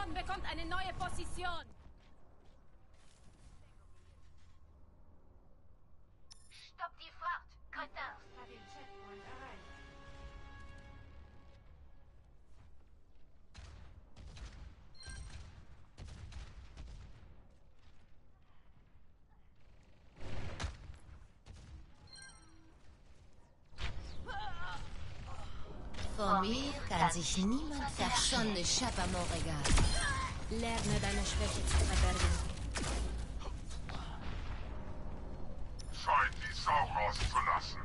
Squadron bekommt eine neue Position. Stopp die Fahrt! Kontakt! Vor mir kann sich niemand verschonen. Ne Chape à mon regard. Lerne deine Schwäche zu verbergen. Zeit, die Sau rauszulassen.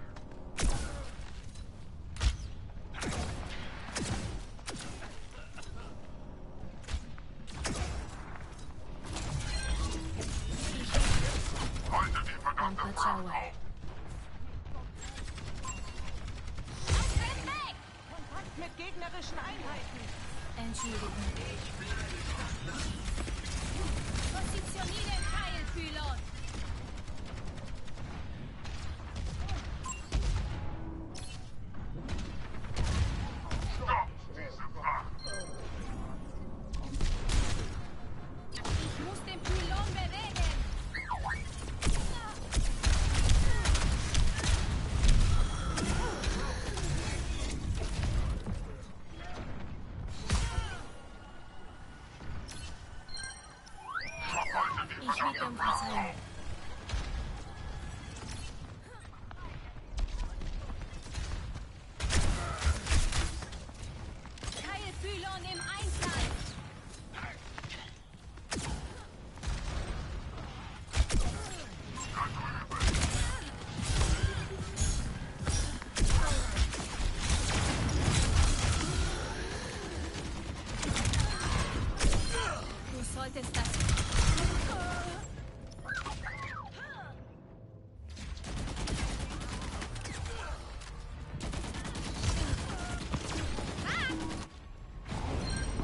Halte die verdammte Fracht auf. Kontakt mit gegnerischen Einheiten. Entschuldigung. Positioniere Pfeilpylon. Stoppt diese Fracht. Ich muss den Pylon bewegen. Halte die Ich bitte verdammte um Fracht Verzeihung. auf. Pfeilpylon im Einsatz. Da drüben. Du solltest das...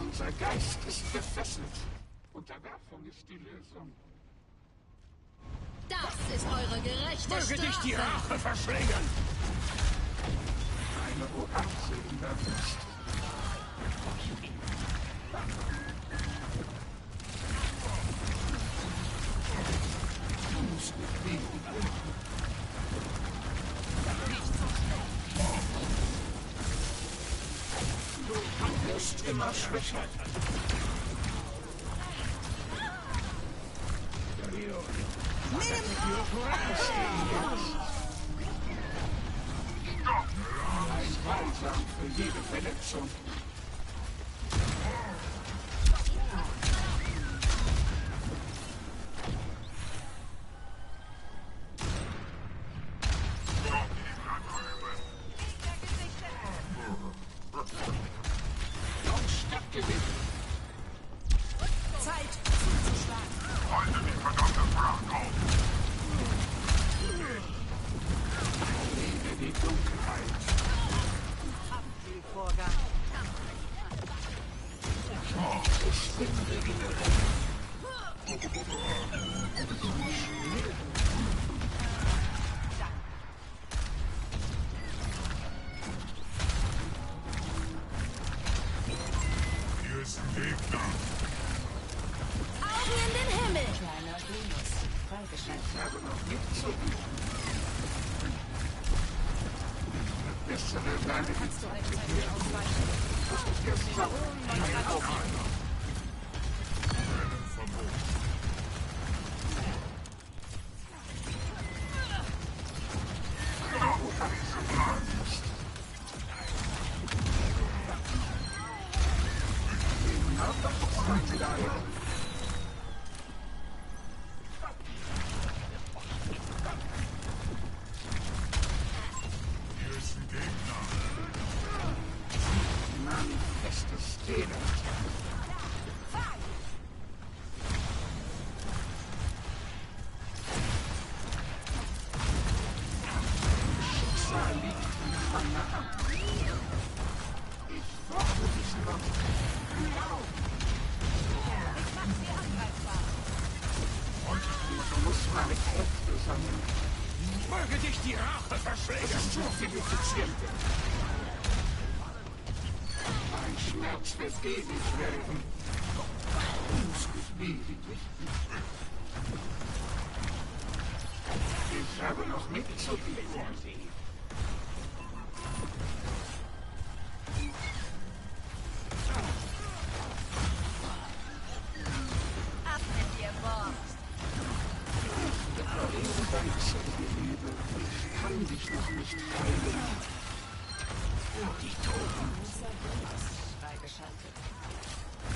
Unser Geist ist gefesselt. Unterwerfung ist die Lösung. Das ist eure gerechte Möge dich die Strafe. Rache verschlingen! Eine Oase in der Wüste. Du musst nicht liegen. Du wirst immer schwächer. Balsam für jede Verletzung. Zeit zuzuschlagen. Halte die verdammte Fracht auf. Lebe die Dunkelheit. Abkühlvorgang. Ich bin regeneriert. Hier ist ein Gegner. Augen in den Himmel. Kleiner Venus. Freigeschaltet. Ich habe noch nicht so bessere Lage. Kannst du rechtzeitig ausweichen? Hier ist ein Gegner. Manifestes Elend. Schicksal liegt in meiner Hand. Ich brauche diesen Gott. Und ich muss meine Kräfte sammeln. Möge dich die Rache verschlingen. Das ist zu viel Effiziente. Mein Schmerz wird ewig werden. Lediglich. Ich habe noch mitzuliefern. Ab mit dir, Bob. Ich kann dich noch nicht heilen. Die Toten. Freigeschaltet.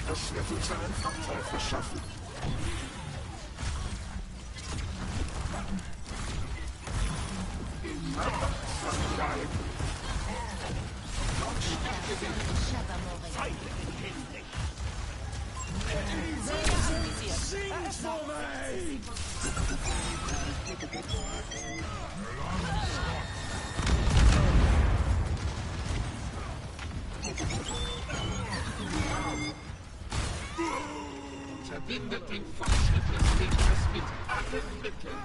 Das wird uns einen Vorteil verschaffen. Immer verbleiben. Feinde entgegen. Singt vor mir! Verbindet den Fortschritt des Gegners mit allen Mitteln.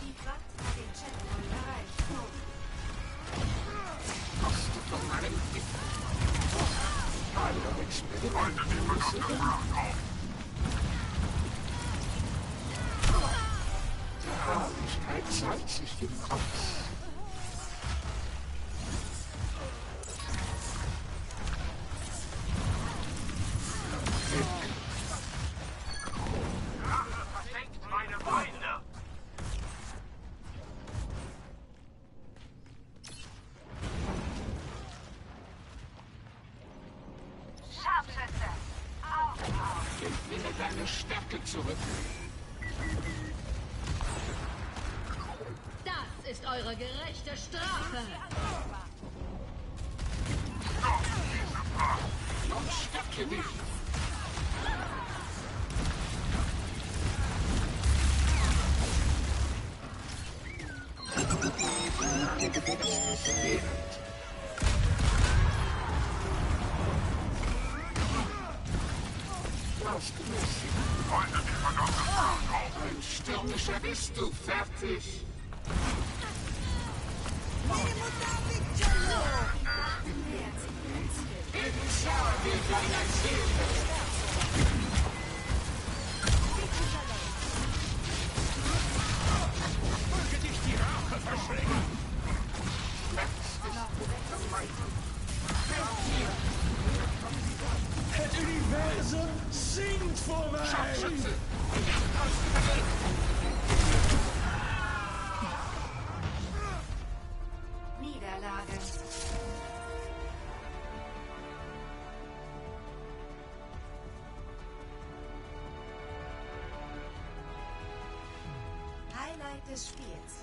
Die Wacht hat den Chatpoint erreicht. Koste von meinem Blick. Alle Experimente. Die Herrlichkeit zeigt sich im Kopf. Scharfschütze. Gewinne deine Stärke zurück. Das ist eure gerechte Strafe. Und stärke dich. Ein stürmischer bist du fertig. Möge dich die Rache verschlingen. Het universum singt voor mij! Scharfschütze. Niederlage. Highlight des Spiels.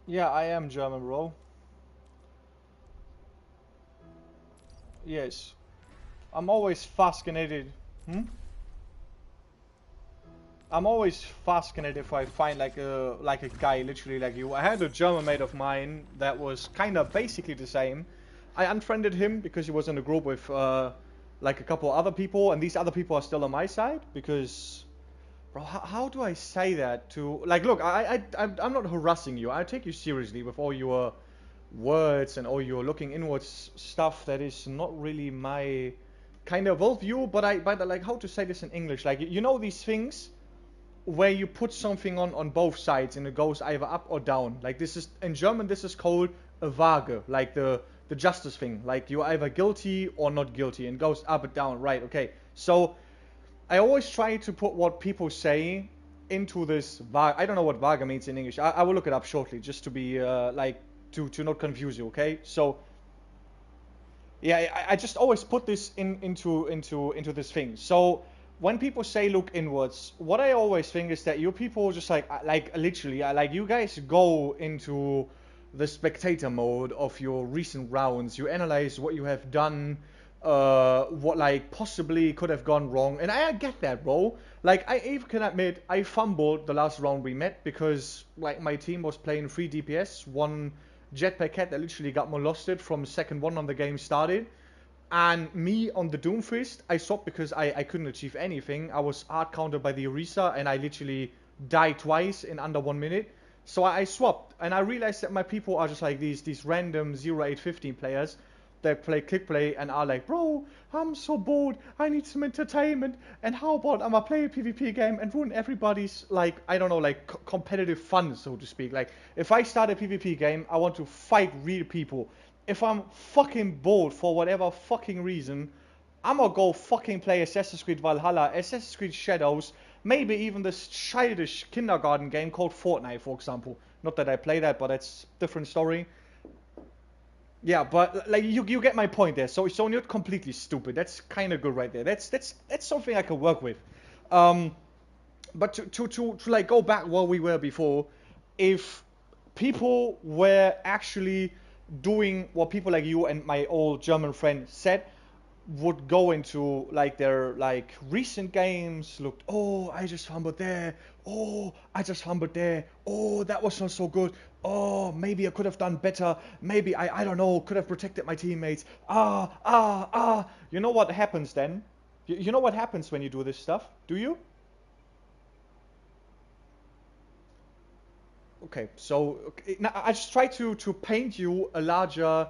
Yeah, I am German, bro. Yes. I'm always fascinated. Hmm? I'm always fascinated if I find like a guy literally like you. I had a German mate of mine that was kind of basically the same. I unfriended him because he was in a group with like a couple other people, and these other people are still on my side because, bro, how do I say that to like? Look, I'm not harassing you. I take you seriously with all your words and all your looking inwards stuff. That is not really my kind of worldview. But like how to say this in English? Like you know these things where you put something on both sides and it goes either up or down. Like this is in German, this is called a Waage, like the justice thing. Like you're either guilty or not guilty, and goes up and down. Right? Okay. So I always try to put what people say into this Waage. I don't know what Waage means in English. I will look it up shortly, just to be like to not confuse you. Okay. So yeah, I just always put this into this thing. So when people say look inwards, what I always think is that you people just like literally like you guys go into the spectator mode of your recent rounds. You analyze what you have done, what like possibly could have gone wrong, and I get that, bro. Like I even can admit I fumbled the last round we met because like my team was playing 3 DPS, one jetpack cat that literally got molested from second one on the game started. And me on the Doomfist, I swapped because I couldn't achieve anything. I was hard countered by the Orisa and I literally died twice in under 1 minute. So I swapped and I realized that my people are just like these random 0815 players that play click play and are like, bro, I'm so bored, I need some entertainment, and how about I'ma play a PvP game and ruin everybody's like I don't know like competitive fun, so to speak. Like if I start a PvP game, I want to fight real people. If I'm fucking bored for whatever fucking reason, I'ma go fucking play Assassin's Creed Valhalla, Assassin's Creed Shadows, maybe even this childish kindergarten game called Fortnite, for example. Not that I play that, but that's a different story. Yeah, but like you get my point there. So you're not completely stupid. That's kind of good right there. That's something I can work with. Um, but to like go back where we were before, if people were actually doing what people like you and my old German friend said, would go into like their like recent games, looked, oh, I just fumbled there, oh, I just fumbled there, oh, that was not so good, oh, maybe I could have done better, maybe I don't know, could have protected my teammates, you know what happens then? You know what happens when you do this stuff, do you? Okay, so okay, now I just try to paint you a larger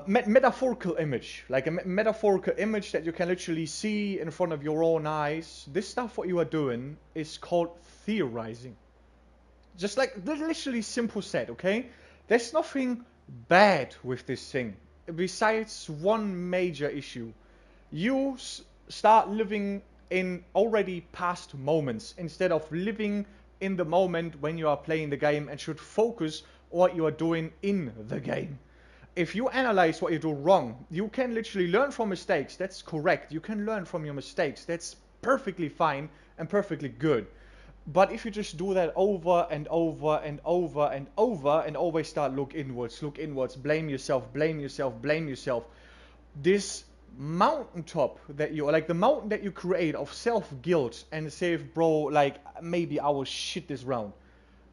metaphorical image, like a metaphorical image that you can literally see in front of your own eyes. This stuff, what you are doing, is called theorizing. Just like literally simple said, okay? There's nothing bad with this thing, besides one major issue. You start living in already past moments instead of living in the moment when you are playing the game and should focus on what you are doing in the game. If you analyze what you do wrong, you can literally learn from mistakes. That's correct. You can learn from your mistakes. That's perfectly fine and perfectly good. But if you just do that over and over and over and over and always start look inwards, blame yourself, blame yourself, blame yourself, this mountaintop that you like the mountain that you create of self-guilt and say, bro, like maybe I will shit this round.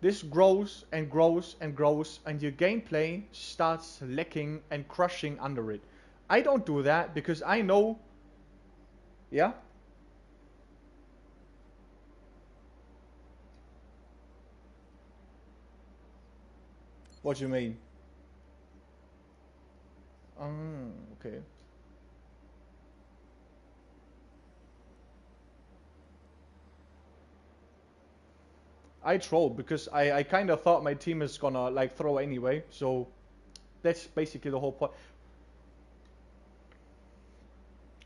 This grows and grows and grows, and your gameplay starts lacking and crushing under it. I don't do that because I know. Yeah? What do you mean? Okay. I trolled because I kind of thought my team is gonna like throw anyway, so that's basically the whole point.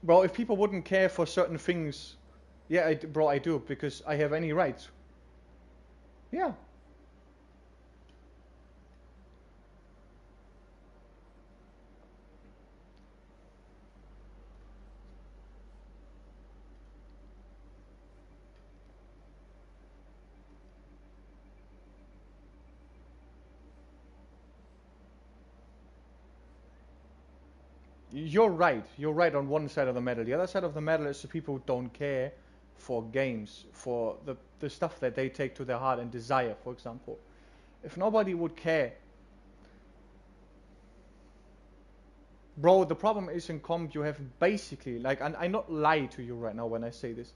Bro, if people wouldn't care for certain things, yeah, bro, I do because I have any rights. Yeah. you're right. You're right on one side of the medal. The other side of the medal is the people who don't care for games, for the stuff that they take to their heart and desire, for example. If nobody would care, bro, the problem is in comp you have basically, like, and I not lie to you right now when I say this,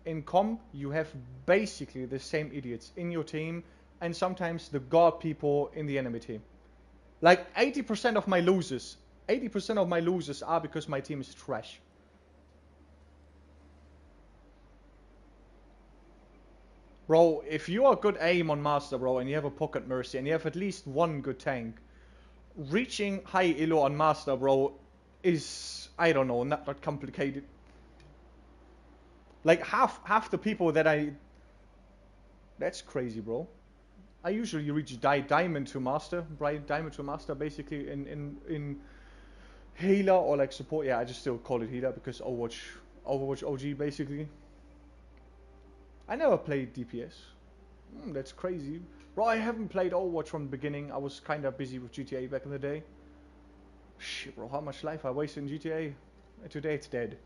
in comp you have basically the same idiots in your team and sometimes the god people in the enemy team. Like 80% of my losers are because my team is trash. Bro, if you are good aim on Master, bro, and you have a Pocket Mercy, and you have at least one good tank, reaching high elo on Master, bro, is, I don't know, not that complicated. Like, half the people that that's crazy, bro. I usually reach Diamond to Master, right? Diamond to Master, basically, in healer or, like, support. Yeah, I just still call it healer, because Overwatch OG, basically. I never played DPS. That's crazy. Bro, I haven't played Overwatch from the beginning. I was kind of busy with GTA back in the day. Shit, bro, how much life I wasted in GTA. And today it's dead.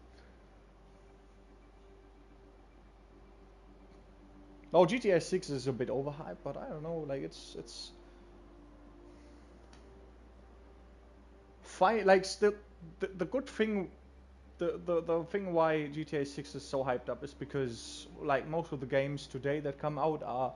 Oh, GTA 6 is a bit overhyped, but I don't know, like, it's fine. Like, still, the good thing, the thing why GTA 6 is so hyped up is because, like, most of the games today that come out are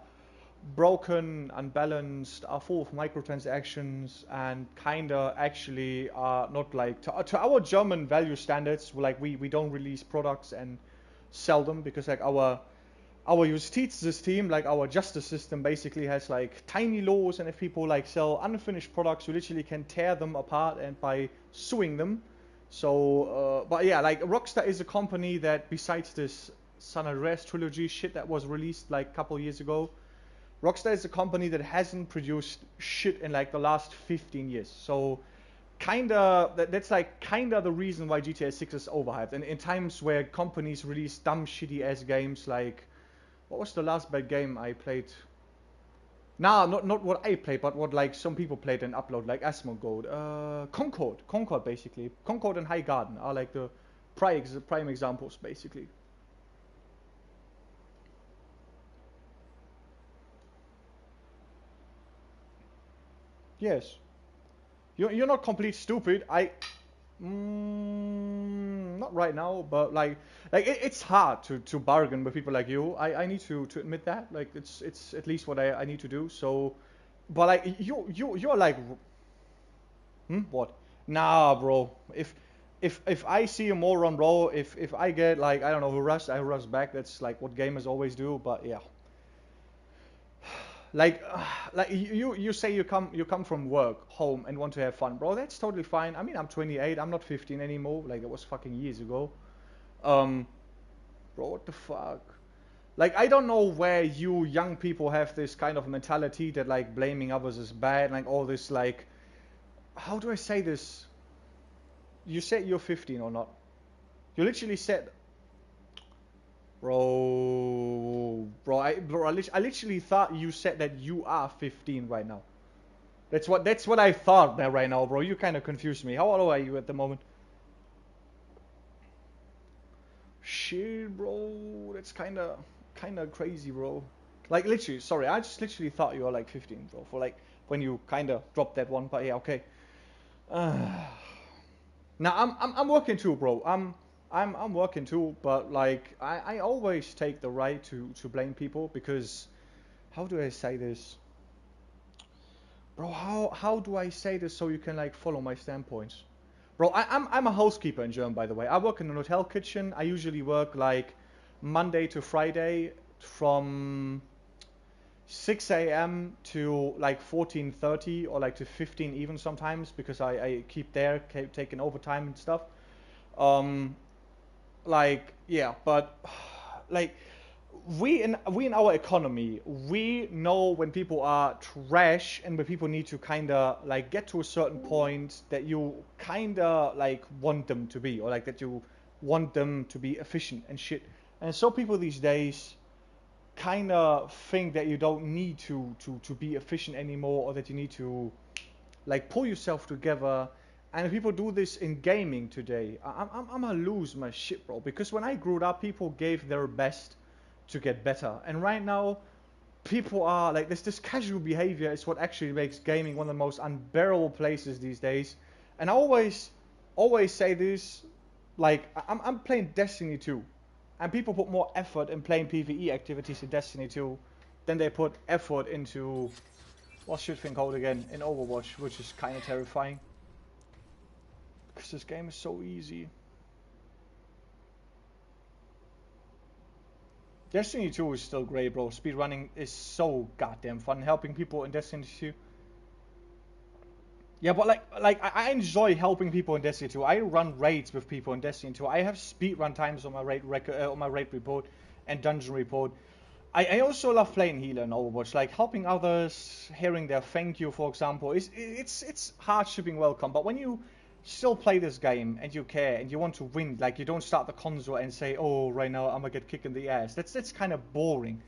broken, unbalanced, are full of microtransactions, and kinda actually are not, like, to our German value standards, like, we don't release products and sell them because, like, our justice system, like our justice system, basically has like tiny laws, and if people like sell unfinished products, you literally can tear them apart and by suing them. So, but yeah, like Rockstar is a company that, besides this San Andreas trilogy shit that was released like a couple years ago, Rockstar is a company that hasn't produced shit in like the last 15 years. So, that's like kinda the reason why GTA 6 is overhyped. And in times where companies release dumb, shitty ass games like, what was the last bad game I played? Nah, not what I played, but what like some people played and upload, like Asmongold. Concord basically. Concord and High Garden are like the prime examples basically. Yes. You're not complete stupid. Not right now, but like it's hard to bargain with people like you. I need to admit that. Like it's at least what I need to do. So, but like you're like, what? Nah, bro. If I see a moron, bro, if I get like, I don't know, harassed, I harass back. That's like what gamers always do. But yeah. Like you say you come from work, home, and want to have fun, bro. That's totally fine. I mean, I'm 28. I'm not 15 anymore. Like, it was fucking years ago. Bro, what the fuck? Like, I don't know where you young people have this kind of mentality that like blaming others is bad. Like all this like, how do I say this? You said you're 15 or not? You literally said. Bro, I literally thought you said that you are 15 right now. That's what I thought there right now, bro. You kind of confused me. How old are you at the moment? Shit, bro. That's kind of crazy, bro. Like literally, sorry, I just literally thought you were like 15, bro. For like when you kind of dropped that one, but yeah, okay. Now I'm working too, bro. I'm working too, but like I always take the right to blame people because, how do I say this? Bro, how do I say this so you can like follow my standpoints? Bro, I'm a housekeeper in Germany, by the way. I work in an hotel kitchen. I usually work like Monday to Friday from 6 a.m. to like 14:30 or like to 15 even sometimes because I keep taking overtime and stuff. Like, yeah, but like we in our economy, we know when people are trash and when people need to kinda like get to a certain point that you kinda like want them to be, or like that you want them to be efficient and shit. And so people these days kinda think that you don't need to be efficient anymore, or that you need to like pull yourself together And people do this in gaming today. I'm gonna lose my shit, bro. Because when I grew up, people gave their best to get better. And right now, people are like this casual behavior is what actually makes gaming one of the most unbearable places these days. And I always say this, like I'm playing Destiny 2, and people put more effort in playing PvE activities in Destiny 2 than they put effort into what's shit thing called again in Overwatch, which is kind of terrifying because this game is so easy. Destiny 2 is still great, bro. Speedrunning is so goddamn fun. Helping people in Destiny 2. Yeah, but I enjoy helping people in Destiny 2. I run raids with people in Destiny 2. I have speedrun times on my raid report and dungeon report. I also love playing healer in Overwatch, like helping others, hearing their thank you, for example. It's hard-shipping welcome, but when you still play this game and you care and you want to win, like you don't start the console and say, oh, right now I'm gonna get kicked in the ass. That's kind of boring.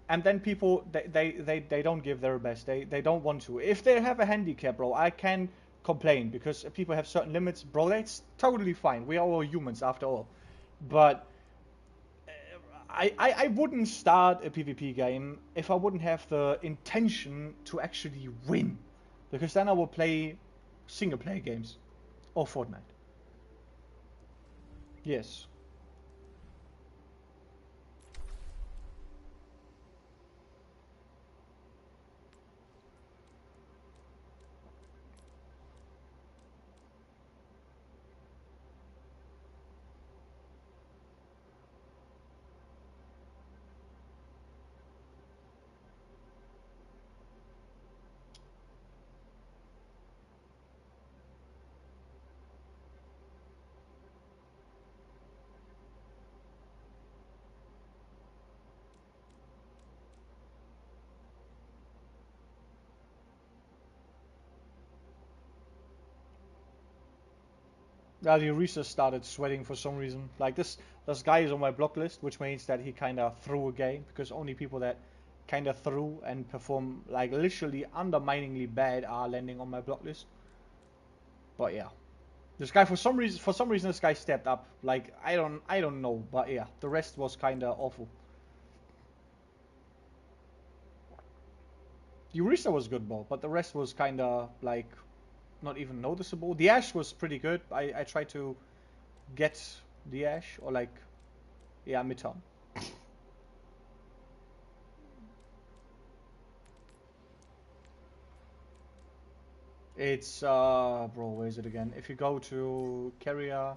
And then people they don't give their best. They don't want to. If they have a handicap, bro, I can complain because people have certain limits, bro. That's totally fine. We are all humans after all. But I wouldn't start a PvP game if I wouldn't have the intention to actually win, because then I will play single player games. Or Fortnite. Yes. Yeah, the Orisa started sweating for some reason. Like this guy is on my block list, which means that he kind of threw a game, because only people that kind of threw and perform like literally underminingly bad are landing on my block list. But yeah, this guy for some reason this guy stepped up. Like I don't know, but yeah, the rest was kind of awful. The Orisa was good, ball, but the rest was kind of like not even noticeable. The Ashe was pretty good. I tried to get the Ashe, or like, yeah, midterm. It's bro, where is it again? If you go to carrier,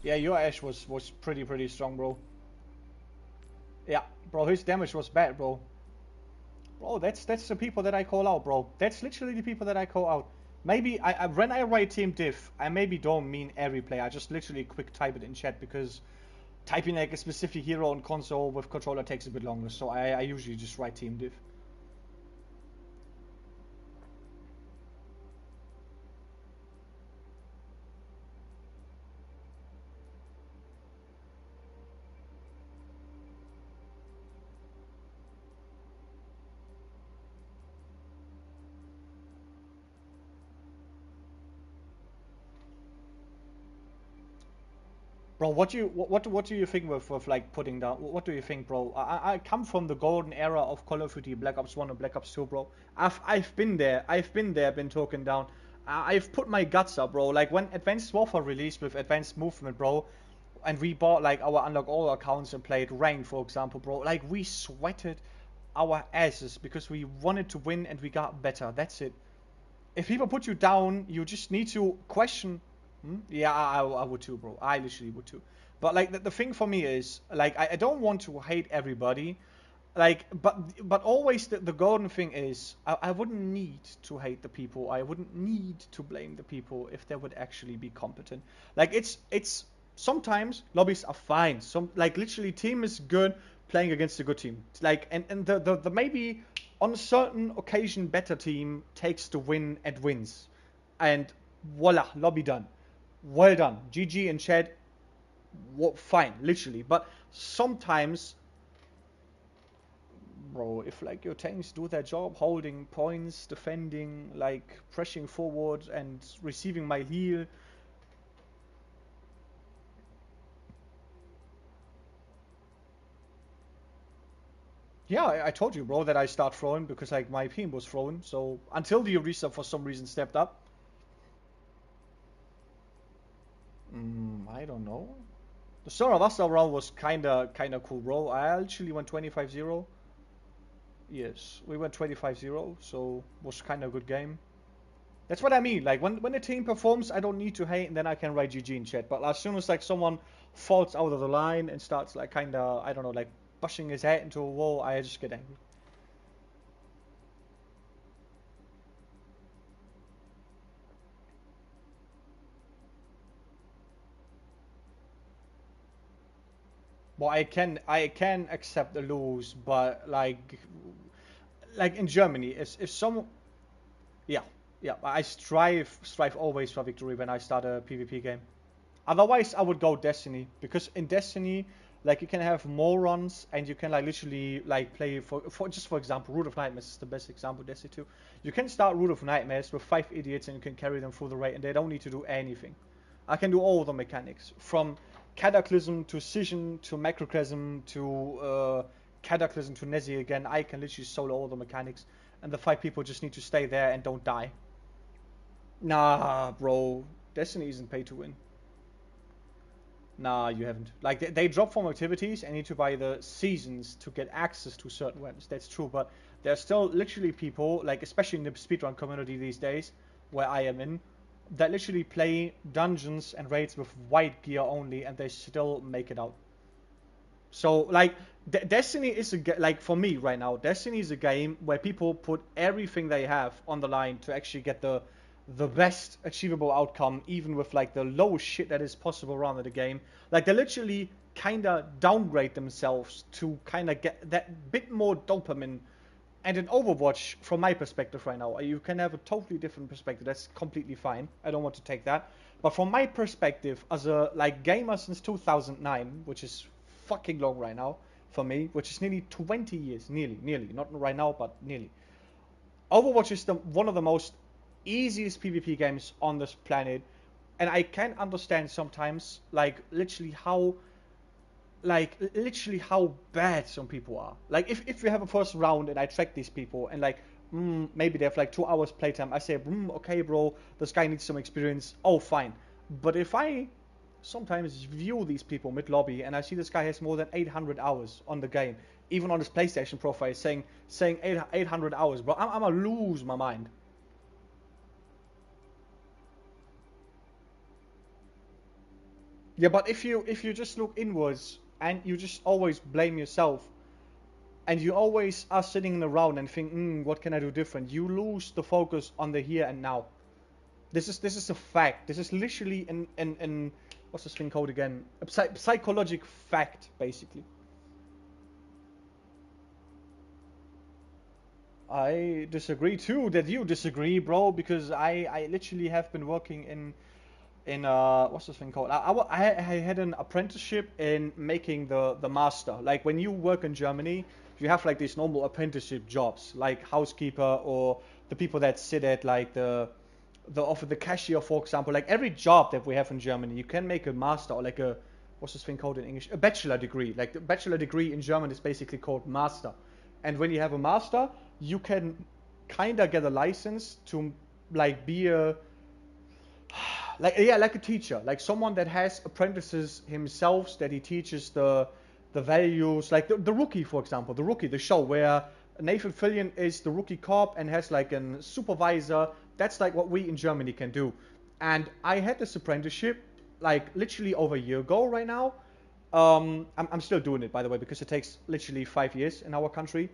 yeah, your Ashe was pretty strong, bro. Yeah, bro, his damage was bad, bro. Bro, that's the people that I call out, bro. That's literally the people that I call out. Maybe when I write team diff, I maybe don't mean every player. I just literally quick type it in chat, because typing like a specific hero on console with controller takes a bit longer. So I usually just write team diff. Bro, what do you think with like putting down? What do you think, bro? I come from the golden era of Call of Duty Black Ops 1 and Black Ops 2, bro. I've been there. Been talking down. I've put my guts up, bro. Like when Advanced Warfare released with Advanced Movement, bro, and we bought like our Unlock All accounts and played ranked, for example, bro. Like we sweated our asses because we wanted to win and we got better. That's it. If people put you down, you just need to question. Yeah, I would too, bro. I literally would too. But like the thing for me is like I don't want to hate everybody, like but always the golden thing is I wouldn't need to hate the people. I wouldn't need to blame the people if they would actually be competent. Like it's sometimes lobbies are fine. Some like literally team is good playing against a good team. Like and the maybe on a certain occasion better team takes the win and wins, and voila, lobby done. Well done, GG in chat. Fine, literally. But sometimes bro, if like your tanks do their job, holding points, defending, like pressing forward and receiving my heal. Yeah, I told you, bro, that I start throwing because like my team was throwing. So until the Orisa for some reason stepped up. I don't know. The Saravasta round was kinda cool, bro. I actually went 25-0. Yes, we went 25-0, so was kinda a good game. That's what I mean. Like when the team performs, I don't need to hate, and then I can write GG in chat. But as soon as like someone falls out of the line and starts like kinda, I don't know, like pushing his head into a wall, I just get angry. Well, I can accept a lose, but like in Germany, if someone, yeah, I strive always for victory when I start a PvP game. Otherwise, I would go Destiny, because in Destiny, like you can have more runs and you can like literally like play for just for example, Root of Nightmares is the best example. Destiny 2. You can start Root of Nightmares with 5 idiots and you can carry them through the raid, and they don't need to do anything. I can do all the mechanics from Cataclysm to Scission to Macroclasm to Cataclysm to Nezi again. I can literally solo all the mechanics, and the 5 people just need to stay there and don't die. Nah, bro. Destiny isn't pay to win. Nah, you haven't. Like, they drop from activities and need to buy the seasons to get access to certain weapons. That's true, but there's still literally people, like, especially in the speedrun community these days, where I am in, that literally play dungeons and raids with white gear only, and they still make it out. So, like, Destiny is like, for me right now, Destiny is a game where people put everything they have on the line to actually get the best achievable outcome, even with like the lowest shit that is possible around the game. Like, they literally kind of downgrade themselves to kind of get that bit more dopamine. And in Overwatch, from my perspective right now, you can have a totally different perspective. That's completely fine. I don't want to take that. But from my perspective, as a like gamer since 2009, which is fucking long right now for me, which is nearly 20 years, nearly, not right now, but nearly. Overwatch is one of the most easiest PvP games on this planet, and I can understand sometimes like literally how bad some people are. Like if we have a first round and I track these people and like maybe they have like 2 hours playtime, I say okay bro, this guy needs some experience, oh fine. But if I sometimes view these people mid lobby and I see this guy has more than 800 hours on the game, even on his PlayStation profile saying 800 hours, bro, I'm gonna lose my mind. Yeah, but if you just look inwards and you just always blame yourself, and you always are sitting around and think, what can I do different? You lose the focus on the here and now. This is a fact. This is literally an what's this thing called again? A psychological fact, basically. I disagree too that you disagree, bro, because I literally have been working in what's this thing called? I had an apprenticeship in making the master. Like when you work in Germany, you have like these normal apprenticeship jobs, like housekeeper or the people that sit at like the cashier, for example. Like every job that we have in Germany, you can make a master or like a what's this thing called in English? A bachelor degree. Like the bachelor degree in German is basically called master. And when you have a master, you can kind of get a license to like be a like a teacher, like someone that has apprentices himself, that he teaches the values, like the Rookie, for example, the show where Nathan Fillion is the rookie cop and has like a supervisor. That's like what we in Germany can do. And I had this apprenticeship like literally over a year ago right now. I'm still doing it, by the way, because it takes literally 5 years in our country.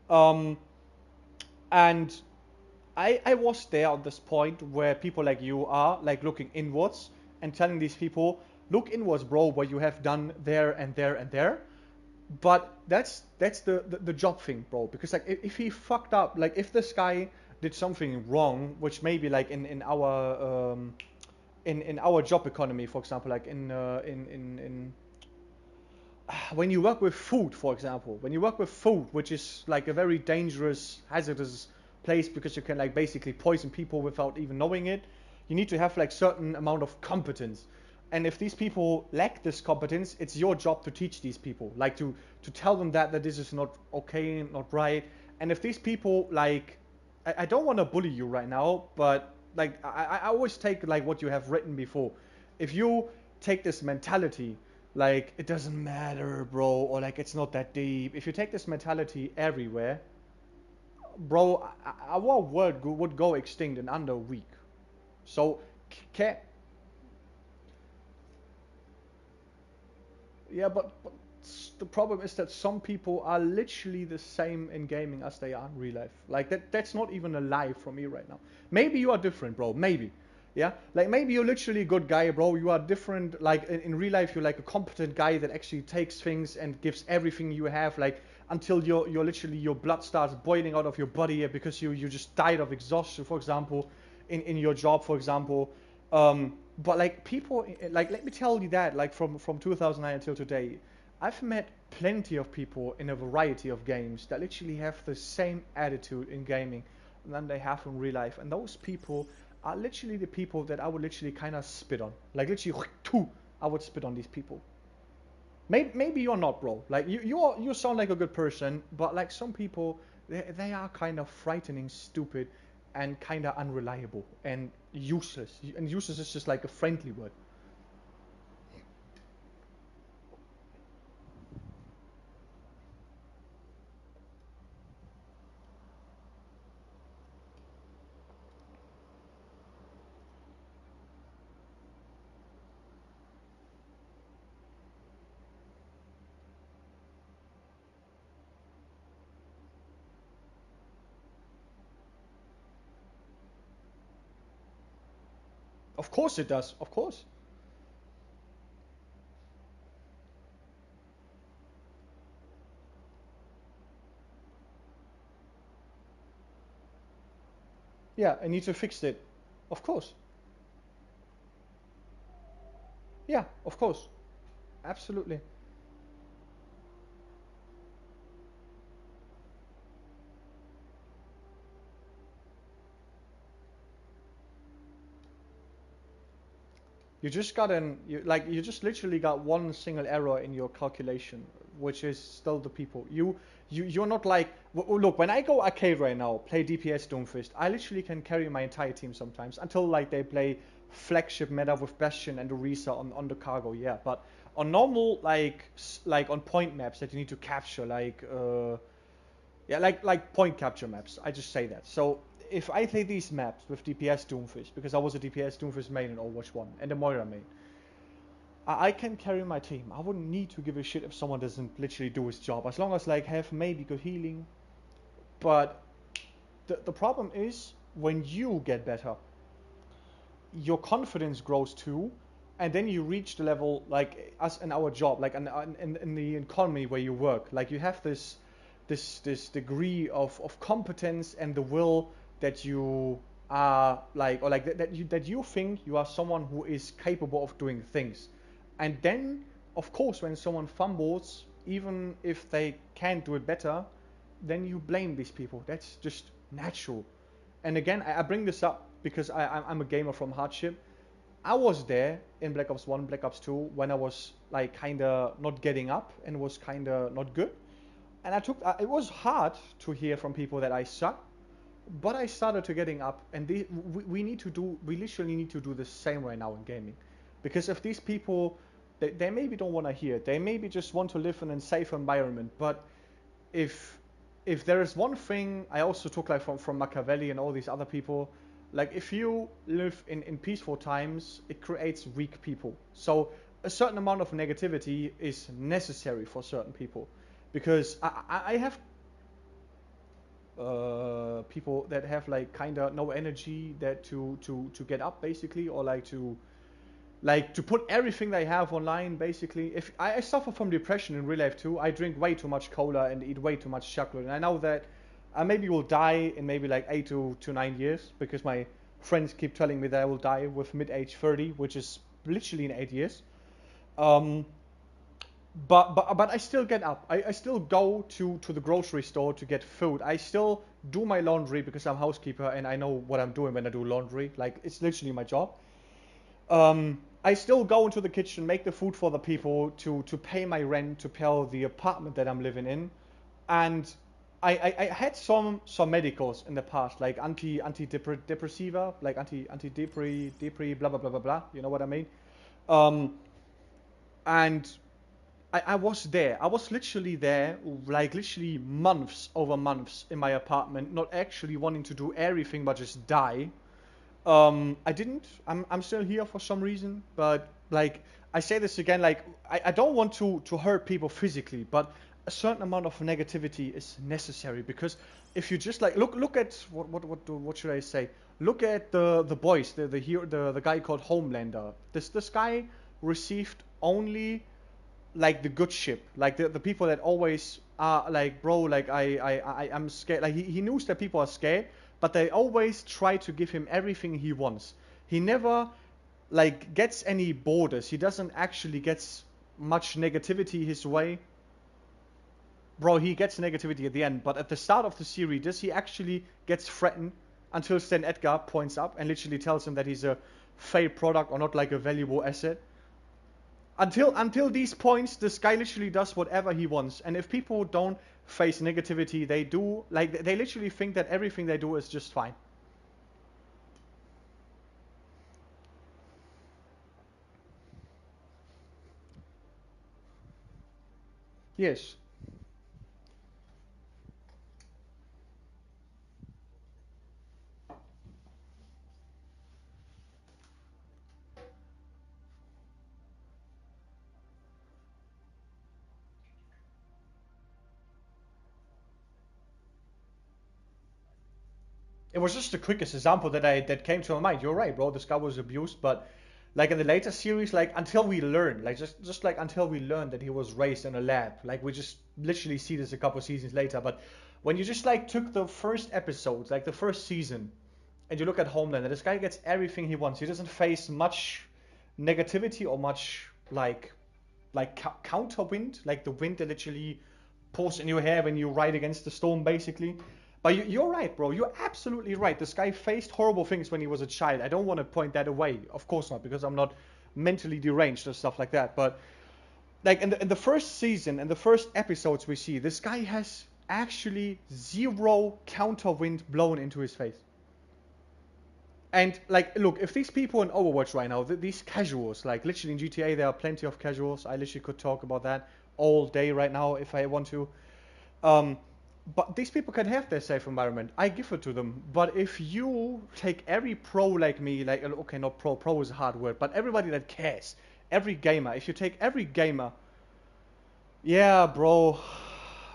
And I was there at this point where people like you are like looking inwards and telling these people, look inwards, bro, what you have done there and there and there. But that's the job thing, bro. Because like if he fucked up, like if this guy did something wrong, which maybe like in our job economy, for example, like in when you work with food, for example, when you work with food, which is like a very dangerous, hazardous place because you can like basically poison people without even knowing it, you need to have like certain amount of competence. And if these people lack this competence, it's your job to teach these people, like to tell them that this is not okay, not right. And if these people like, I don't want to bully you right now, but like I always take like what you have written before. If you take this mentality, like it doesn't matter, bro, or like it's not that deep. If you take this mentality everywhere, bro, our world would go extinct in under a week. So, yeah, but the problem is that some people are literally the same in gaming as they are in real life. Like that's not even a lie from me right now. Maybe you are different, bro. Maybe. Yeah, like maybe you're literally a good guy, bro. You are different. Like in real life, you're like a competent guy that actually takes things and gives everything you have, like until you're literally your blood starts boiling out of your body because you just died of exhaustion, for example, in your job, for example. But like people, like let me tell you that, like from 2009 until today, I've met plenty of people in a variety of games that literally have the same attitude in gaming than they have in real life, and those people are literally the people that I would literally kind of spit on. Like literally, I would spit on these people. Maybe you're not, bro. Like you sound like a good person, but like some people, they are kind of frightening, stupid, and kind of unreliable and useless. And useless is just like a friendly word. Of course it does. Of course. Yeah, I need to fix it. Of course. Yeah, of course. Absolutely. You just got you just literally got one single error in your calculation, which is still the people. You're not like, look, when I go arcade right now, play DPS Doomfist, I literally can carry my entire team sometimes until like they play flagship meta with Bastion and Orisa on the cargo, yeah. But on normal like on point maps that you need to capture, like yeah, like point capture maps. I just say that. So if I play these maps with DPS Doomfist, because I was a DPS Doomfist main in Overwatch 1 and a Moira main, I can carry my team. I wouldn't need to give a shit if someone doesn't literally do his job, as long as like have maybe good healing. But the problem is when you get better, your confidence grows too, and then you reach the level like us in our job, like in the economy where you work, like you have this degree of competence and the will that you are like, or like that you think you are someone who is capable of doing things. And then of course when someone fumbles, even if they can't do it better, then you blame these people. That's just natural. And again, I bring this up because I'm a gamer from hardship. I was there in Black Ops 1, Black Ops 2 when I was like kinda not getting up and was kinda not good. And it was hard to hear from people that I suck, but I started to getting up, and we literally need to do the same right now in gaming. Because if these people, they maybe don't want to hear it, they maybe just want to live in a safe environment, but if there is one thing I also took like from Machiavelli and all these other people, like if you live in peaceful times, it creates weak people. So a certain amount of negativity is necessary for certain people, because I have people that have like kinda no energy that to get up basically, or like to put everything they have online basically. If I suffer from depression in real life too, I drink way too much cola and eat way too much chocolate, and I know that I maybe will die in maybe like 8 to 9 years, because my friends keep telling me that I will die with mid-age 30, which is literally in 8 years. But I still get up. I still go to the grocery store to get food. I still do my laundry because I'm housekeeper and I know what I'm doing when I do laundry. Like, it's literally my job. I still go into the kitchen, make the food for the people, to pay my rent, to pay the apartment that I'm living in, and I had some medicals in the past, like antidepressiva, like anti-depre blah blah blah blah blah. You know what I mean? Um, and I was there. I was literally there, like literally months over months in my apartment, not actually wanting to do everything but just die. I didn't. I'm still here for some reason, but like I say this again, like I don't want to hurt people physically, but a certain amount of negativity is necessary because if you just like look at what should I say? Look at the boys, the guy called Homelander. This guy received only like the good ship, like the people that always are like, bro, like I'm scared. Like he knows that people are scared, but they always try to give him everything he wants. He never like gets any borders. He doesn't actually gets much negativity his way. Bro, he gets negativity at the end, but at the start of the series, does he actually gets threatened until Stan Edgar points up and literally tells him that he's a failed product or not like a valuable asset. Until these points, this guy literally does whatever he wants. And if people don't face negativity, they do, like, they literally think that everything they do is just fine. Yes. It was just the quickest example that came to my mind. You're right, bro. This guy was abused, but like in the later series, like until we learn, like just like until we learn that he was raised in a lab, like we just literally see this a couple seasons later. But when you just like took the first episodes, like the first season, and you look at Homelander, this guy gets everything he wants. He doesn't face much negativity or much like counterwind, like the wind that literally pours in your hair when you ride against the storm, basically. But you're right, bro. You're absolutely right. This guy faced horrible things when he was a child. I don't want to point that away. Of course not, because I'm not mentally deranged or stuff like that. But like in the first season and the first episodes we see, this guy has actually zero counterwind blown into his face. And like, look, if these people in Overwatch right now, these casuals, like literally in GTA, there are plenty of casuals. I literally could talk about that all day right now if I want to. Um, but these people can have their safe environment. I give it to them. But if you take every pro like me, like, okay, not pro is a hard word, but everybody that cares, every gamer, if you take every gamer, yeah, bro,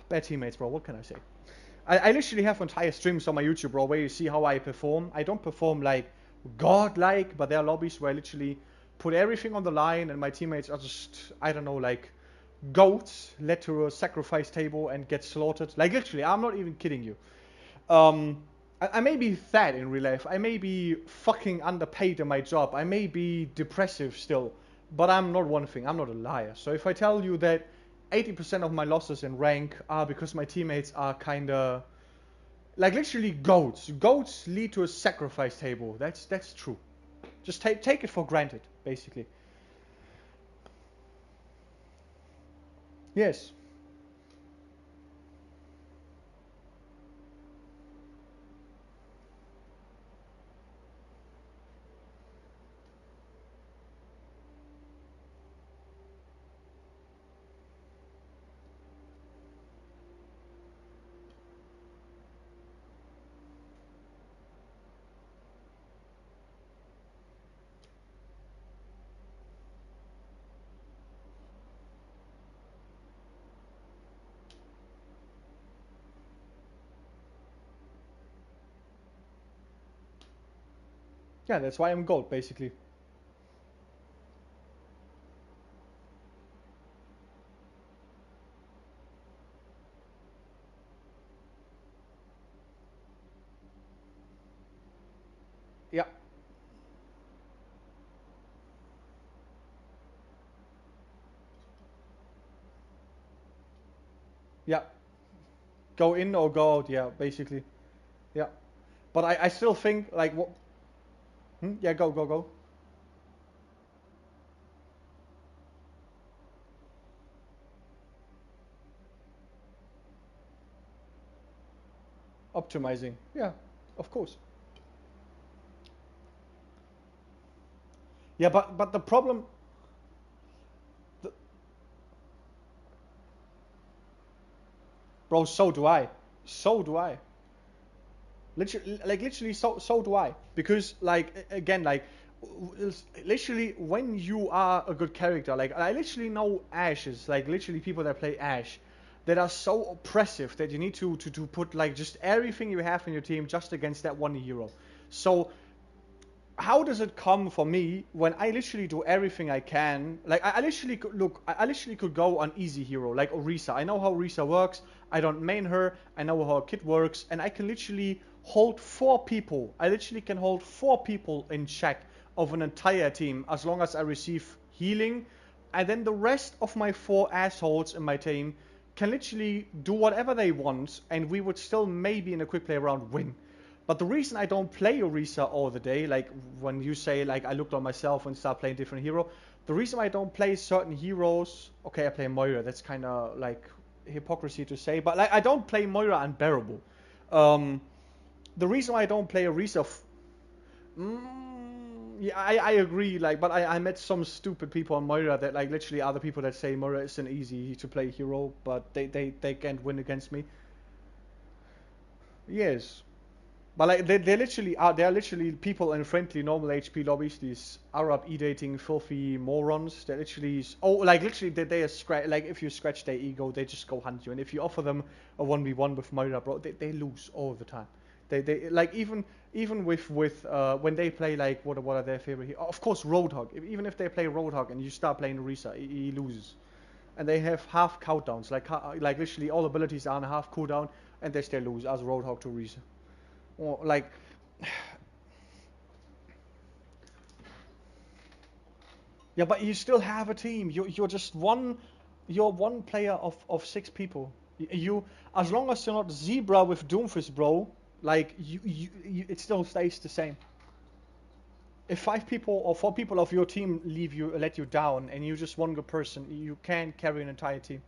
bad teammates, bro, what can I say? I literally have entire streams on my YouTube, bro, where you see how I perform. I don't perform like god-like, but there are lobbies where I literally put everything on the line and my teammates are just, I don't know, like goats led to a sacrifice table and get slaughtered. Like literally, I'm not even kidding you. I may be fat in real life. I may be fucking underpaid in my job. I may be depressive still, but I'm not one thing. I'm not a liar. So if I tell you that 80% of my losses in rank are because my teammates are kinda like literally goats. Goats lead to a sacrifice table. That's true. Just take it for granted, basically. Yes. Yeah, that's why I'm gold, basically. Yeah. Go in or go out, yeah, basically. Yeah. But I still think, like, what... Yeah, go. Optimizing. Yeah, of course. Yeah, but the problem... The, bro, so do I. So do I. Literally, so do I. Because, like, again, like, literally, when you are a good character, like, I literally know Ashes, like, literally people that play Ash, that are so oppressive that you need to put, like, just everything you have in your team just against that one hero. So, how does it come for me when I literally do everything I can? Like, I literally could, look, I literally could go on easy hero, like Orisa. I know how Orisa works. I don't main her. I know how a kit works. And I can literally hold 4 people. I literally can hold 4 people in check of an entire team as long as I receive healing. And then the rest of my 4 assholes in my team can literally do whatever they want. And we would still maybe in a quick play round win. But the reason I don't play Orisa all the day, like when you say like I looked on myself and start playing different hero, the reason I don't play certain heroes, okay, I play Moira, that's kind of like hypocrisy to say, but like I don't play Moira unbearable. The reason why I don't play Orisa, yeah, I agree, like, but I met some stupid people on Moira that like literally other people that say Moira is an easy to play hero, but they can't win against me. Yes. But like they literally are, they are literally people in friendly normal HP lobbies, these Arab e-dating filthy morons that literally like literally they are like if you scratch their ego they just go hunt you, and if you offer them a 1v1 with Moira, bro, they lose all the time. They like even with when they play like what are their favorite heroes? Of course Roadhog. Even if they play Roadhog and you start playing Orisa, he loses. And they have half countdowns, like literally all abilities are on a half cooldown and they still lose as Roadhog to Orisa. Or like, yeah, but you still have a team. You're just one. You're one player of 6 people. You as long as you're not Zebra with Doomfist, bro. Like it still stays the same. If 5 people or 4 people of your team let you down, and you just one good person, you can't carry an entire team.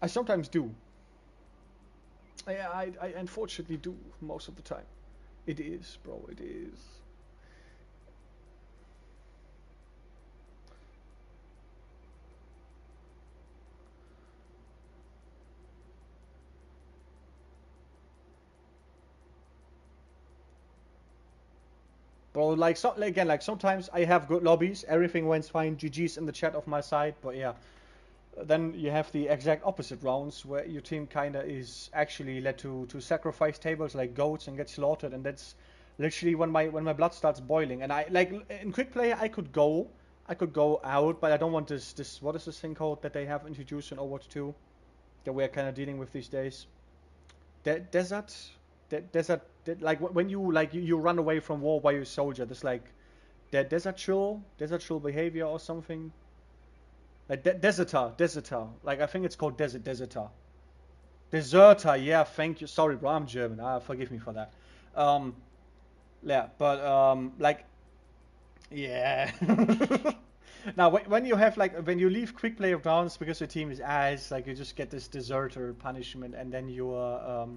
I sometimes do. I unfortunately do most of the time. It is, bro, it is. Bro, like, so, again, like, sometimes I have good lobbies, everything went fine, GG's in the chat of my side, but yeah. Then you have the exact opposite rounds where your team kinda is actually led to sacrifice tables like goats and get slaughtered, and that's literally when my blood starts boiling. And I like in quick play I could go out, but I don't want this what is this thing called that they have introduced in Overwatch 2 that we're kind of dealing with these days? Desert, like when you run away from war while you're a soldier. There's like that desert chill behavior or something. Like deserter. Like I think it's called deserter. Deserter, yeah, thank you. Sorry, bro, I'm German. Forgive me for that. Yeah, but like, yeah. Now, when you have like when you leave quick play rounds because your team is ass, like you just get this deserter punishment, and then your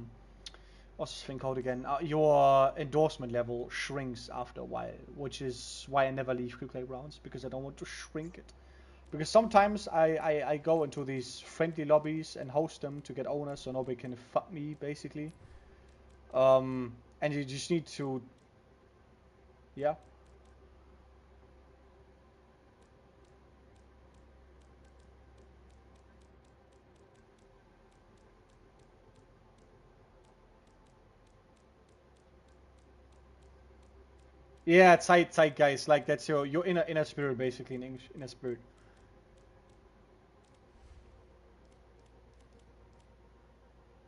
what's this thing called again? Your endorsement level shrinks after a while, which is why I never leave quick play rounds, because I don't want to shrink it. Because sometimes I go into these friendly lobbies and host them to get owners so nobody can fuck me, basically. And you just need to... Yeah? Yeah, Zeit guys, like that's your inner spirit, basically, in English, inner spirit.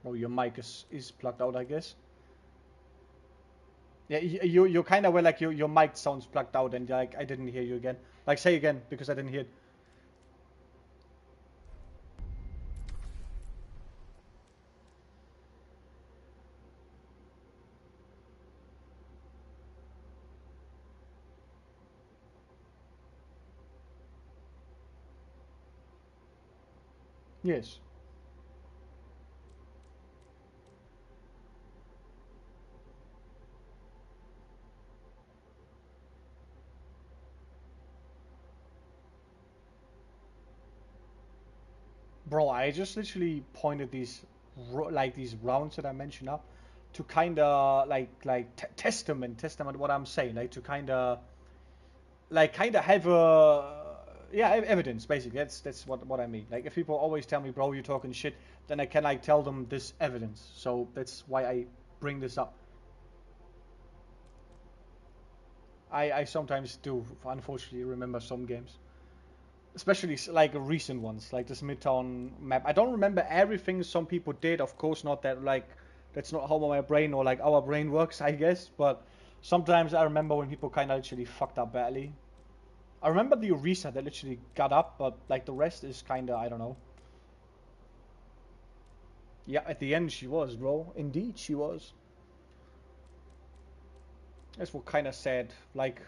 Oh, your mic is plugged out, I guess. Yeah, you kind of were like your mic sounds plugged out, and like I didn't hear you again. Like say again because I didn't hear it. Yes. Bro, I just literally pointed these like these rounds that I mentioned up to kind of testament what I'm saying, like to kind of have evidence basically. That's what I mean. Like if people always tell me, bro, you're talking shit, then I can like tell them this evidence. So that's why I bring this up. I sometimes do unfortunately remember some games, especially like recent ones, like this Midtown map. I don't remember everything some people did. Of course, not that like that's not how my brain or like our brain works, I guess. But sometimes I remember when people kind of literally fucked up badly. I remember the Orisa that literally got up, but like the rest is kind of I don't know. Yeah, at the end she was, bro. Indeed, she was. That's what kind of sad. Like,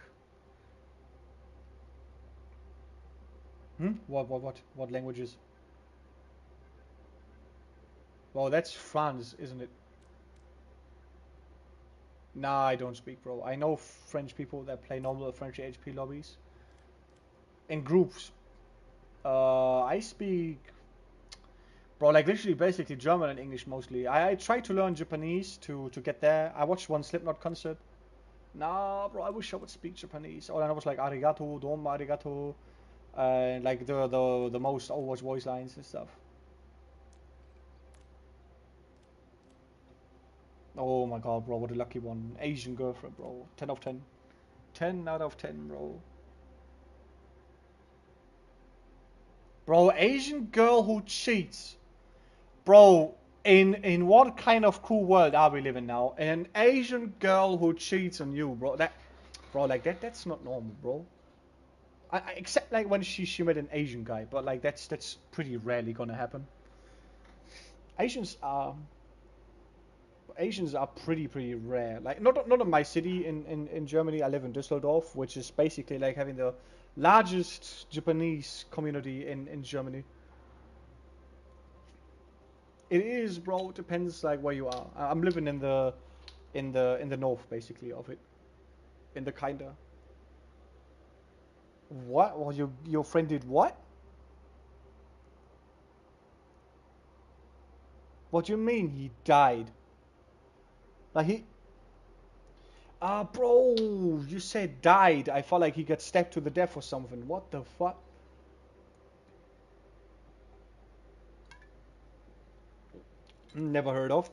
what languages? Well, that's France, isn't it? Nah, I don't speak, bro. I know French people that play normal French HP lobbies in groups. I speak, bro, like literally basically German and English mostly. I tried to learn Japanese to get there. I watched one Slipknot concert. Nah, bro, I wish I would speak Japanese. All I know was like arigato, domo arigato, and like the most Overwatch voice lines and stuff. Oh my god, bro, what a lucky one. Asian girlfriend, bro. 10 of 10. 10 out of 10, bro. Bro, Asian girl who cheats. Bro, in what kind of cool world are we living now? An Asian girl who cheats on you, bro. That's not normal, bro. Except like when she met an Asian guy, but like that's pretty rarely gonna happen. Asians are Asians are pretty rare. Like not in my city in Germany. I live in Düsseldorf, which is basically like having the largest Japanese community in Germany. It is, bro. It depends like where you are. I'm living in the north basically of it. In the kinda. What? Well, your friend did what? What do you mean he died? Like he bro, you said died. I felt like he got stabbed to the death or something. What the fuck? Never heard of.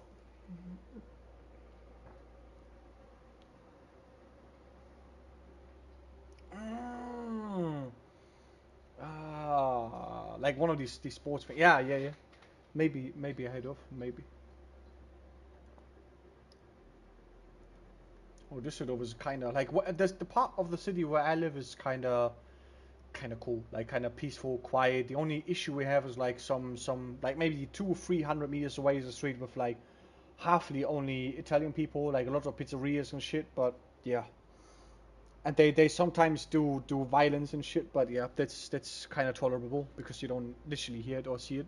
Mm. Like one of these sports. Yeah. Maybe I heard of. Maybe. Oh, Düsseldorf is kind of like what? The part of the city where I live is kind of cool, like kind of peaceful, quiet. The only issue we have is like some like maybe 200 or 300 meters away is a street with like halfly only Italian people, like a lot of pizzerias and shit. But yeah, and they sometimes do violence and shit. But yeah, that's kind of tolerable because you don't literally hear it or see it,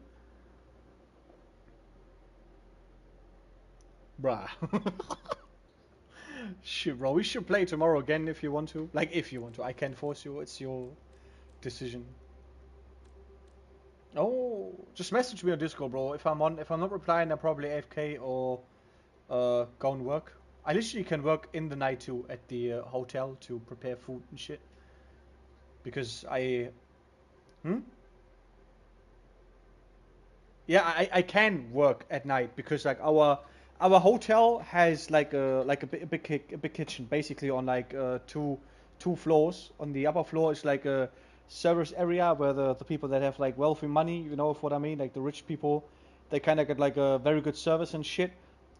bruh. Shit, bro, we should play tomorrow again if you want to. Like if you want to, I can't force you. It's your decision. Oh, just message me on Discord, bro. If I'm not replying, I'm probably AFK or go and work. I literally can work in the night too at the hotel to prepare food and shit. Because hmm? Yeah, I can work at night because like our hotel has like a big kitchen basically on like two floors. On the upper floor is like a service area where the people that have like wealthy money, you know what I mean, like the rich people, they kind of get like a very good service and shit.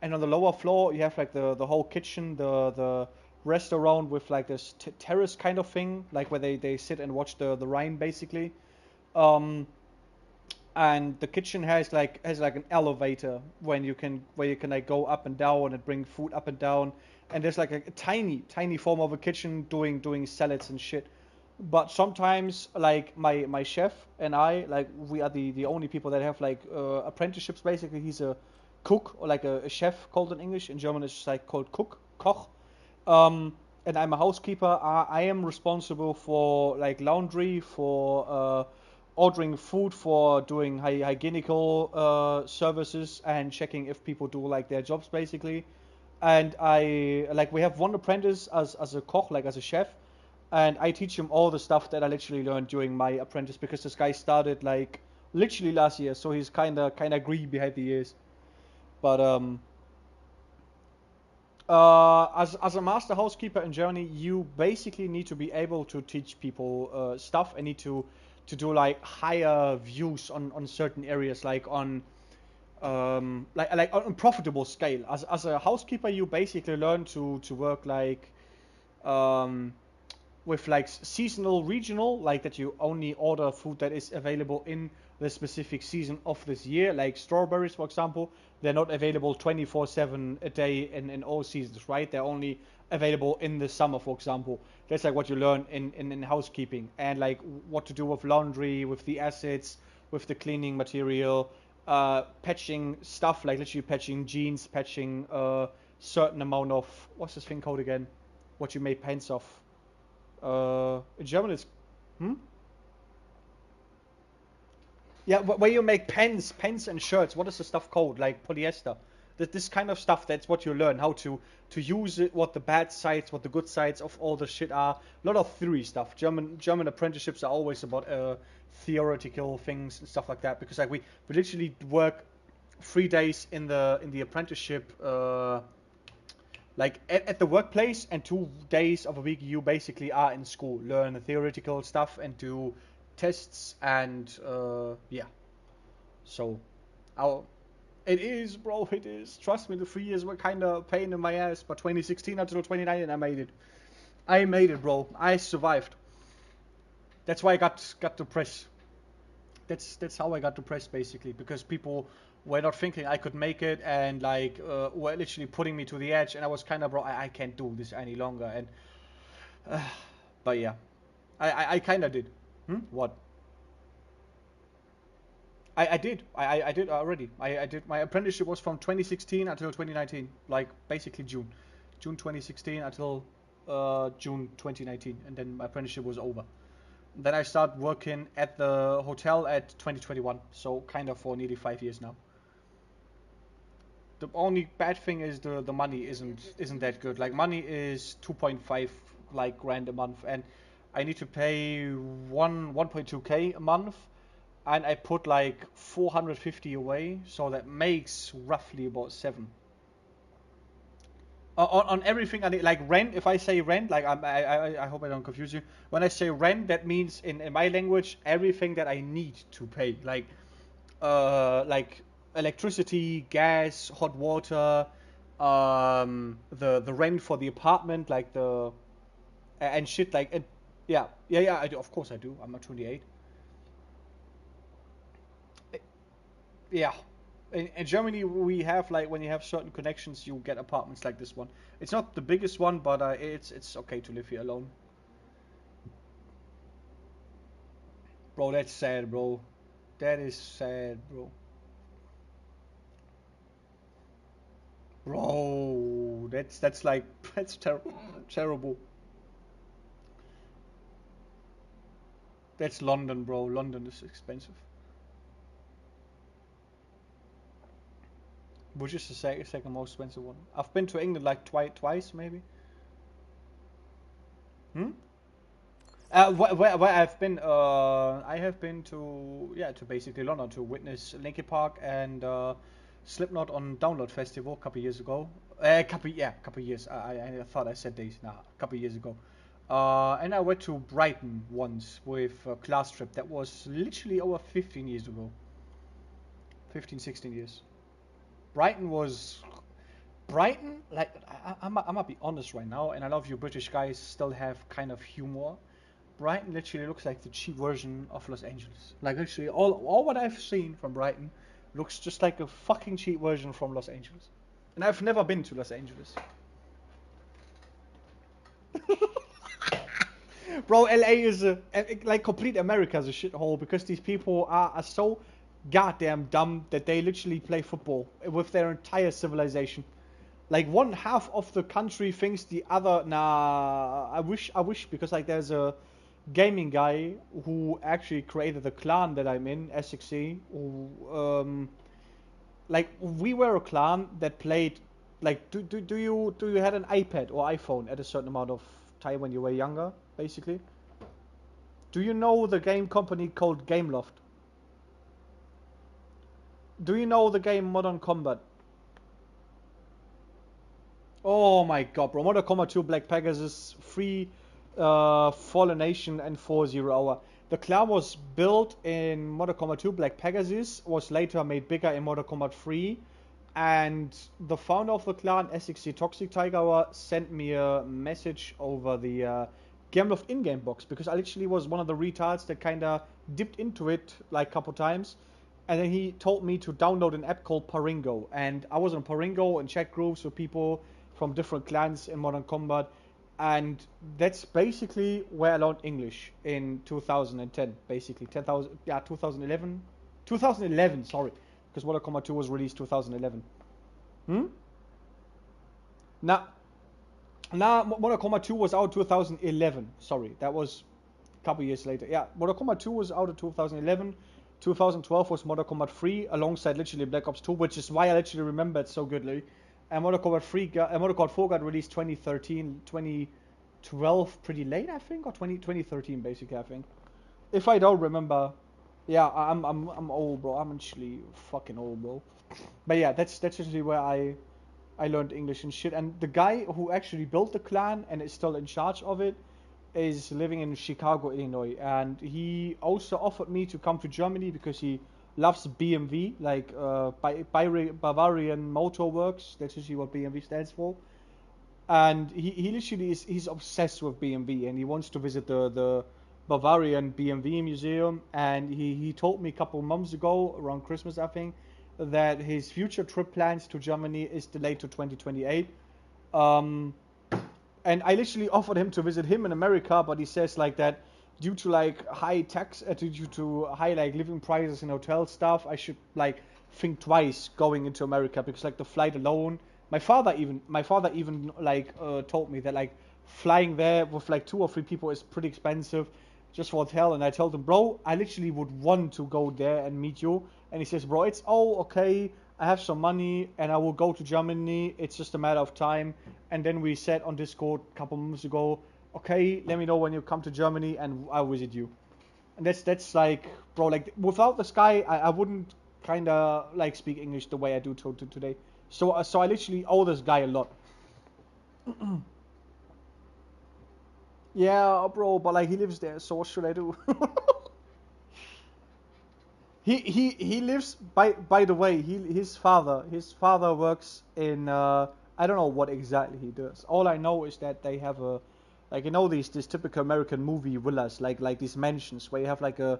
And on the lower floor you have like the whole kitchen, the restaurant with like this terrace kind of thing, like where they sit and watch the Rhine basically. Um, and the kitchen has like an elevator when you can where you can like go up and down and bring food up and down, and there's like a tiny form of a kitchen doing salads and shit, But sometimes, like my chef and I, like we are the only people that have like apprenticeships. Basically, he's a cook or like a chef called in English. In German, it's like called Koch. Um, and I'm a housekeeper. I am responsible for like laundry, for ordering food, for doing hygienical services, and checking if people do like their jobs basically. And I like we have one apprentice as a koch, like as a chef, and I teach him all the stuff that I literally learned during my apprentice because this guy started like literally last year, so he's kind of green behind the ears. But as a master housekeeper in Germany, you basically need to be able to teach people stuff and need to do like higher views on certain areas, like on like on a profitable scale. As a housekeeper, you basically learn to work like um, with like seasonal, regional, like that you only order food that is available in the specific season of this year. Like strawberries, for example, they're not available 24/7 a day in all seasons, right? They're only available in the summer, for example. That's like what you learn in housekeeping, and like what to do with laundry, with the acids, with the cleaning material, patching stuff, like literally patching jeans, patching certain amount of, what's this thing called again? What you make pants of. In German it's, hmm? Yeah, where you make pens and shirts. What is the stuff called? Like polyester. This kind of stuff. That's what you learn how to use it. What the bad sides, what the good sides of all the shit are. A lot of theory stuff. German apprenticeships are always about theoretical things and stuff like that. Because like we literally work 3 days in the apprenticeship. Like at the workplace, and 2 days of a week you basically are in school, learn the theoretical stuff and do tests and yeah. So it is, bro, it is. Trust me, the 3 years were kind of pain in my ass, but 2016 until 2019 I made it. I made it, bro. I survived. That's why I got to press. That's how I got to press basically, because people were not thinking I could make it, and like were literally putting me to the edge, and I was kind of, bro, I can't do this any longer. And but yeah, I kind of did. What? I did. I did already. I did. My apprenticeship was from 2016 until 2019, like basically June 2016 until June 2019, and then my apprenticeship was over. Then I started working at the hotel at 2021, so kind of for nearly 5 years now. The only bad thing is the money isn't that good. Like money is 2.5 like grand a month, and I need to pay 1.2k a month, and I put like 450 away, so that makes roughly about 7. On everything I need, like rent. If I say rent, like I hope I don't confuse you. When I say rent, that means in my language everything that I need to pay, like electricity, gas, hot water, the rent for the apartment, like the and shit, like it, yeah. I do, of course I do. I'm not 28. Yeah. In Germany, we have like when you have certain connections, you get apartments like this one. It's not the biggest one, but it's okay to live here alone. Bro, that's sad, bro. That is sad, bro. Bro, that's like that's terrible. That's London, bro. London is expensive. Which is the second most expensive one? I've been to England like twice maybe. Hmm? Where I've been, I have been to basically London to witness Linkin Park and Slipknot on Download Festival a couple years ago. Couple years. I thought I said days. Nah, a couple years ago. And I went to Brighton once with a class trip. That was literally over 15 years ago. 15, 16 years. Brighton, like, I'm gonna be honest right now, and I love you British guys still have kind of humor. Brighton literally looks like the cheap version of Los Angeles. Like, literally, all what I've seen from Brighton looks just like a fucking cheap version from Los Angeles. And I've never been to Los Angeles. Bro, LA is like complete America's a shithole because these people are so goddamn dumb that they literally play football with their entire civilization. Like one half of the country thinks the other. Nah, I wish because like there's a gaming guy who actually created the clan that I'm in, SXC. Who, like we were a clan that played. Like, do you had an iPad or iPhone at a certain amount of time when you were younger, basically? Do you know the game company called Gameloft? Do you know the game Modern Combat? Oh my god, bro. Mortal Kombat 2 Black Pegasus, 3 Fallen Nation, and 4 Zero Hour. The clan was built in Mortal Kombat 2 Black Pegasus, was later made bigger in Mortal Kombat 3. And the founder of the clan, SXC Toxic Tiger, sent me a message over the Gameloft in-game box. Because I literally was one of the retards that kinda dipped into it like a couple times. And then he told me to download an app called Paringo. And I was on Paringo and chat groups with people from different clans in Modern Combat, and that's basically where I learned English in 2010, basically 2011, sorry, because Modern Combat 2 was released 2011. Now, Modern Combat 2 was out 2011. Sorry, that was a couple years later. Yeah, Modern Combat 2 was out in 2011. 2012 was Modern Combat 3 alongside literally Black Ops 2, which is why I literally remember it so goodly. And Mortal Kombat 4 got released 2013, 2012, pretty late, I think, or 2013, basically, I think. If I don't remember, yeah, I'm old, bro. I'm actually fucking old, bro. But yeah, that's actually where I learned English and shit. And the guy who actually built the clan and is still in charge of it is living in Chicago, Illinois, and he also offered me to come to Germany because he loves BMW, like Bavarian Motor Works. That's usually what BMW stands for. And he literally he's obsessed with BMW, and he wants to visit the Bavarian BMW museum. And he told me a couple of months ago, around Christmas, I think, that his future trip plans to Germany is delayed to 2028. And I literally offered him to visit him in America, but he says like that due to like high tax, due to high like living prices and hotel stuff, I should like think twice going into America because like the flight alone. My father even like told me that like flying there with like 2 or 3 people is pretty expensive just for hotel. And I told him, bro, I literally would want to go there and meet you. And he says, bro, it's all okay. I have some money and I will go to Germany. It's just a matter of time. And then we said on Discord a couple months ago, okay, let me know when you come to Germany and I'll visit you. And that's like, bro, like without this guy, I wouldn't kind of like speak English the way I do today. So I literally owe this guy a lot. Yeah, bro, but like he lives there, so what should I do? He lives by the way, his father works in I don't know what exactly he does. All I know is that they have a like these typical American movie villas like these mansions where you have like a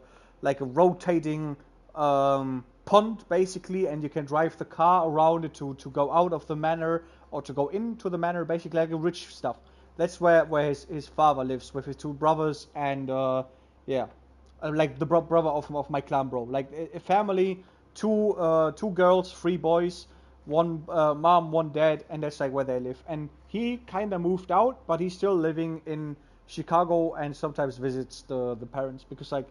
rotating pond basically, and you can drive the car around it to go out of the manor or to go into the manor, basically like a rich stuff. That's where his father lives with his 2 brothers and yeah. Like the brother of my clan, bro. Like a family, 2 girls, 3 boys, 1 mom, 1 dad, and that's like where they live. And he kind of moved out, but he's still living in Chicago and sometimes visits the parents because like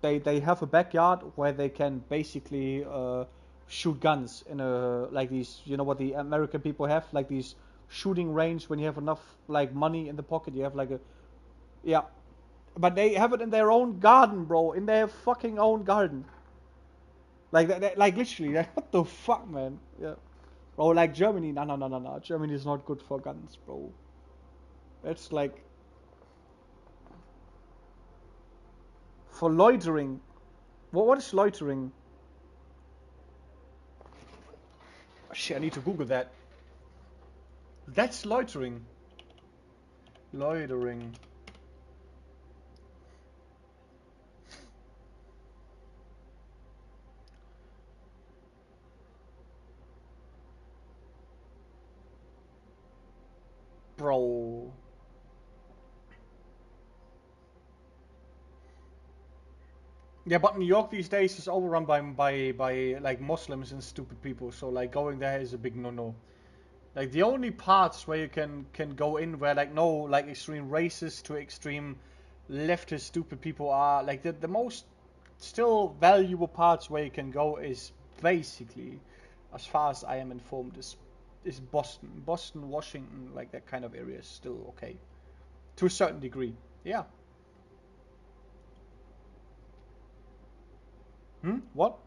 they have a backyard where they can basically shoot guns in a like these, you know what the American people have, like these shooting range when you have enough like money in the pocket. You have like a yeah. But they have it in their own garden, bro. In their fucking own garden. Like like literally. Like, what the fuck, man? Yeah. Bro, like Germany. No. Germany is not good for guns, bro. That's like for loitering. What is loitering? Shit, I need to Google that. That's loitering. Loitering. Bro. Yeah, but New York these days is overrun by like Muslims and stupid people. So like going there is a big no-no. Like the only parts where you can go in where like no like extreme racist to extreme leftist stupid people are, like the most still valuable parts where you can go is basically, as far as I am informed, is Boston, Washington, like that kind of area is still okay to a certain degree. Yeah. What?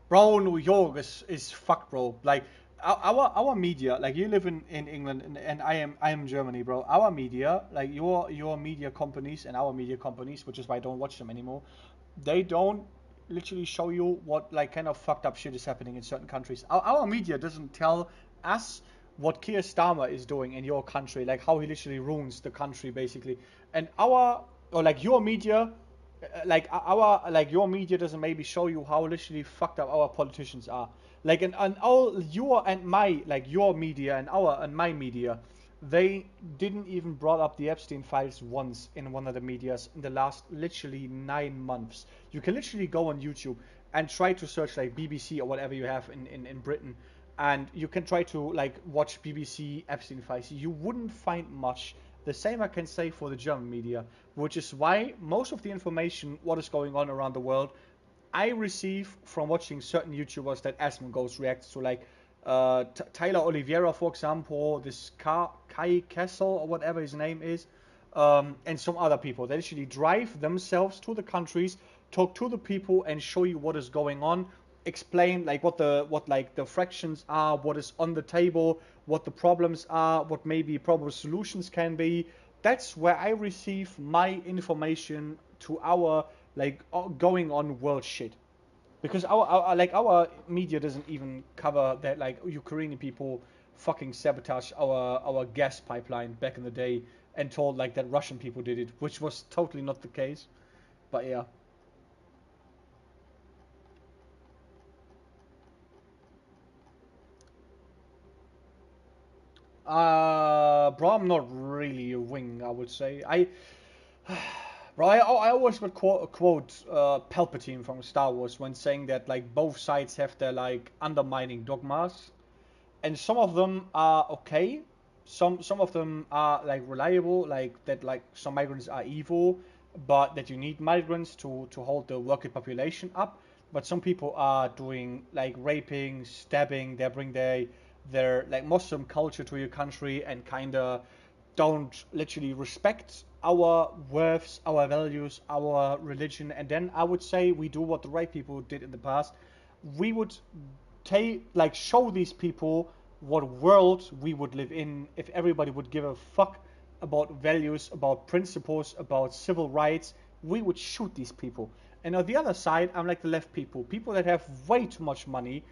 Bro, New York is fucked, bro. Like our media, like you live in England and I am Germany, bro. Our media, like your media companies and our media companies, which is why I don't watch them anymore. They don't literally show you what like kind of fucked up shit is happening in certain countries. Our media doesn't tell us what Keir Starmer is doing in your country, like how he literally ruins the country basically. And our or like your media like our like your media doesn't maybe show you how literally fucked up our politicians are. Like and all your and my like your media and our and my media, they didn't even brought up the Epstein files once in one of the medias in the last literally 9 months. You can literally go on YouTube and try to search like BBC or whatever you have in Britain, and you can try to like watch BBC Epstein files. You wouldn't find much. The same I can say for the German media, which is why most of the information, what is going on around the world, I receive from watching certain YouTubers that Asmongold reacts to, like Tyler Oliveira, for example, this Kai Kessel or whatever his name is, and some other people. They actually drive themselves to the countries, talk to the people, and show you what is going on. Explain like what the fractions are, what is on the table, what the problems are, what maybe probable solutions can be. That's where I receive my information to our like going on world shit. Because our media doesn't even cover that like Ukrainian people fucking sabotage our gas pipeline back in the day and told like that Russian people did it, which was totally not the case. But yeah. Bro, I'm not really a wing, I would say. Bro, I always would quote Palpatine from Star Wars when saying that like both sides have their like undermining dogmas, and some of them are okay, some of them are like reliable, like that like some migrants are evil, but that you need migrants to hold the working population up. But some people are doing like raping, stabbing. They bring their like Muslim culture to your country and kinda don't literally respect our worths, our values, our religion. And then I would say we do what the right people did in the past. We would show these people what world we would live in if everybody would give a fuck about values, about principles, about civil rights. We would shoot these people. And on the other side, I'm like the left people that have way too much money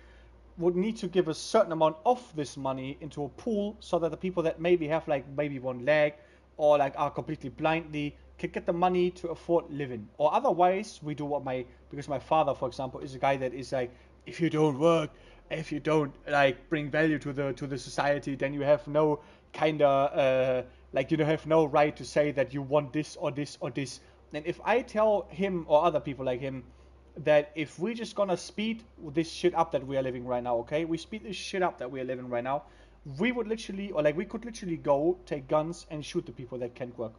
would need to give a certain amount of this money into a pool so that the people that maybe have like maybe one leg or like are completely blindly can get the money to afford living. Or otherwise we do what because my father, for example, is a guy that is like, if you don't work, if you don't like bring value to the society, then you have no kind of like you don't have no right to say that you want this or this or this. And if I tell him or other people like him that if we're just gonna speed this shit up that we are living right now, okay, we speed this shit up that we are living right now, we would literally, or like we could literally go take guns and shoot the people that can't work.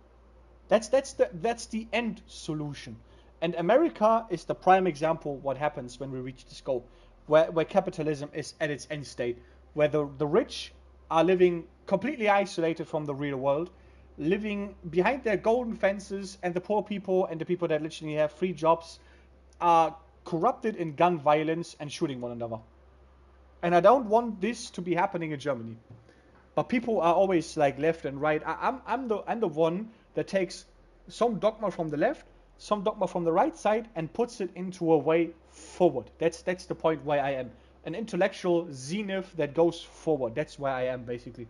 That's the end solution. And America is the prime example what happens when we reach this goal, where capitalism is at its end state, where the rich are living completely isolated from the real world, living behind their golden fences, and the poor people and the people that literally have free jobs are corrupted in gun violence and shooting one another. And I don't want this to be happening in Germany. But people are always like left and right. I'm the one that takes some dogma from the left, some dogma from the right side, and puts it into a way forward. That's the point where I am. An intellectual zenith that goes forward. That's where I am basically.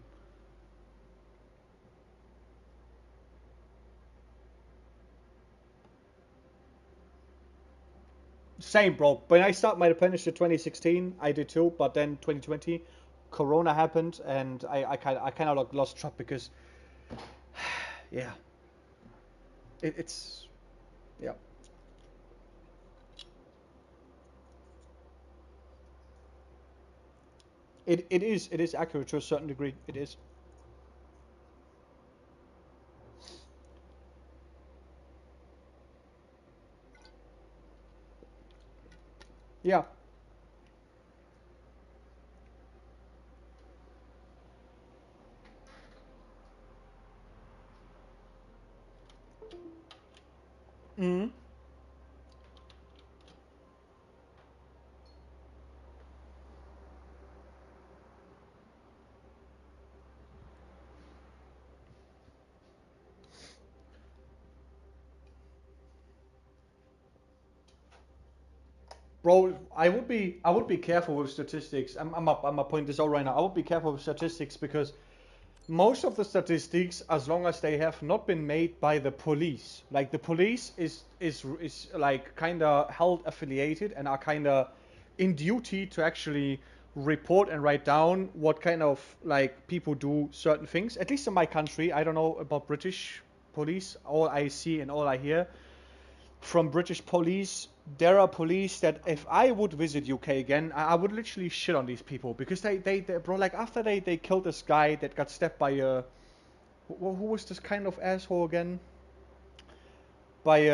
Same, bro. When I started my apprenticeship 2016, I did too. But then 2020, Corona happened, and I kind of lost track because, yeah, it's Yeah. It is accurate to a certain degree. It is. Yeah. Mm. Bro, I would be careful with statistics. I'm a point this out right now. I would be careful with statistics because most of the statistics, as long as they have not been made by the police, like the police is like kind of held affiliated and are kind of in duty to actually report and write down what kind of like people do certain things. At least in my country, I don't know about British police. All I see and all I hear from British police, there are police that if I would visit UK again, I would literally shit on these people because they bro, like after they killed this guy that got stabbed by a who was this kind of asshole again? By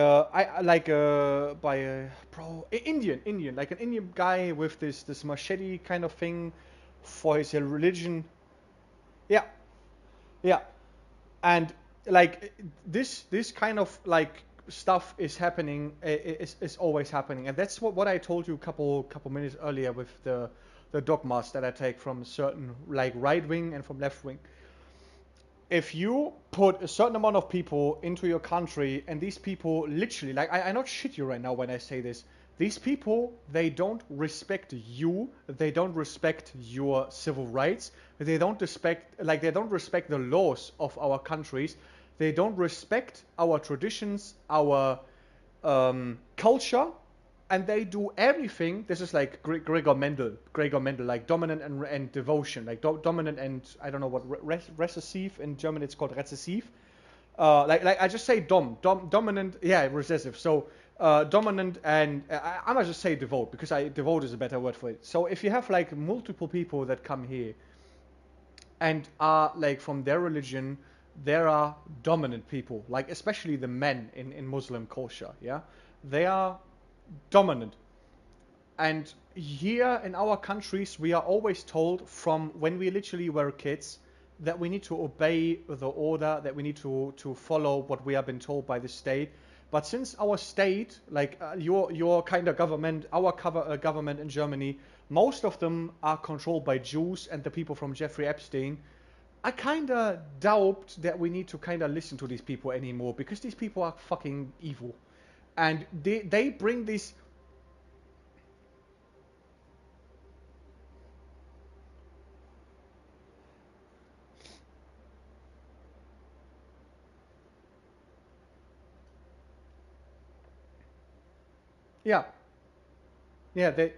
by a bro Indian like an Indian guy with this machete kind of thing for his religion. Yeah, yeah, and like this kind of like stuff is happening is always happening, and that's what I told you a couple minutes earlier with the dogmas that I take from certain like right wing and from left wing. If you put a certain amount of people into your country and these people literally like I not shit you right now when I say this, these people, they don't respect you, they don't respect your civil rights, they don't respect the laws of our countries, they don't respect our traditions, our culture, and they do everything. This is like Gregor Mendel, like dominant and devotion, like dominant and I don't know what recessive in German it's called recessive. Like I just say dominant, yeah, recessive. So dominant and I might just say devote because devote is a better word for it. So if you have like multiple people that come here and are like from their religion, there are dominant people, like especially the men in Muslim culture, yeah, they are dominant. And here in our countries, we are always told from when we literally were kids that we need to obey the order, that we need to follow what we have been told by the state. But since our state, like your kind of government, our government in Germany, most of them are controlled by Jews and the people from Jeffrey Epstein. I kind of doubt that we need to kind of listen to these people anymore because these people are fucking evil. And they bring this. Yeah, yeah, they.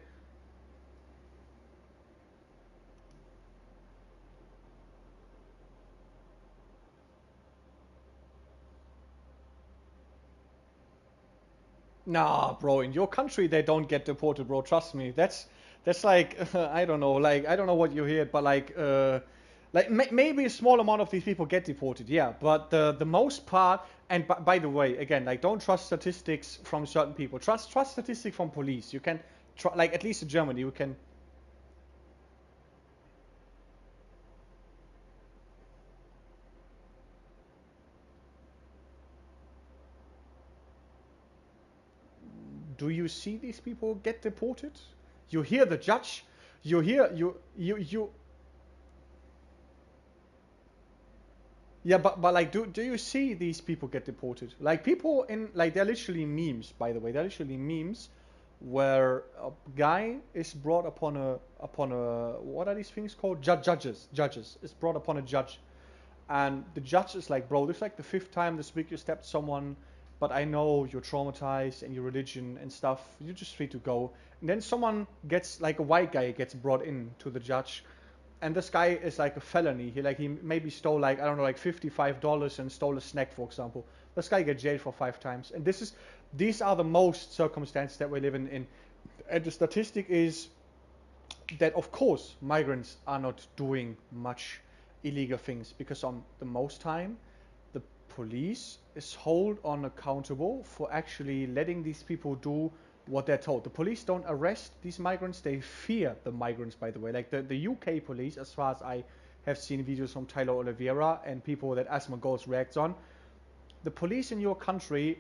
Nah, bro, in your country they don't get deported, bro. Trust me. That's like I don't know, like I don't know what you hear, but like maybe a small amount of these people get deported, yeah. But the most part, and by the way, again, like don't trust statistics from certain people. Trust statistics from police. You can like at least in Germany, you can. Do you see these people get deported? You hear the judge. You hear you. Yeah, but like, do you see these people get deported? Like people in like they're literally memes. By the way, they're literally memes where a guy is brought upon a what are these things called? Judges is brought upon a judge, and the judge is like, bro, this is like the fifth time this week you stabbed someone, but I know you're traumatized and your religion and stuff. You're just free to go. And then someone gets like a white guy gets brought in to the judge, and this guy is like a felony. He maybe stole like I don't know like $55 and stole a snack, for example. This guy get jailed for 5 times. And these are the most circumstances that we live in. And the statistic is that, of course, migrants are not doing much illegal things, because on the most time, the police is held on accountable for actually letting these people do what they're told. The police don't arrest these migrants, they fear the migrants, by the way. Like the UK police, as far as I have seen videos from Tyler Oliveira and people that Asmongold reacts on, the police in your country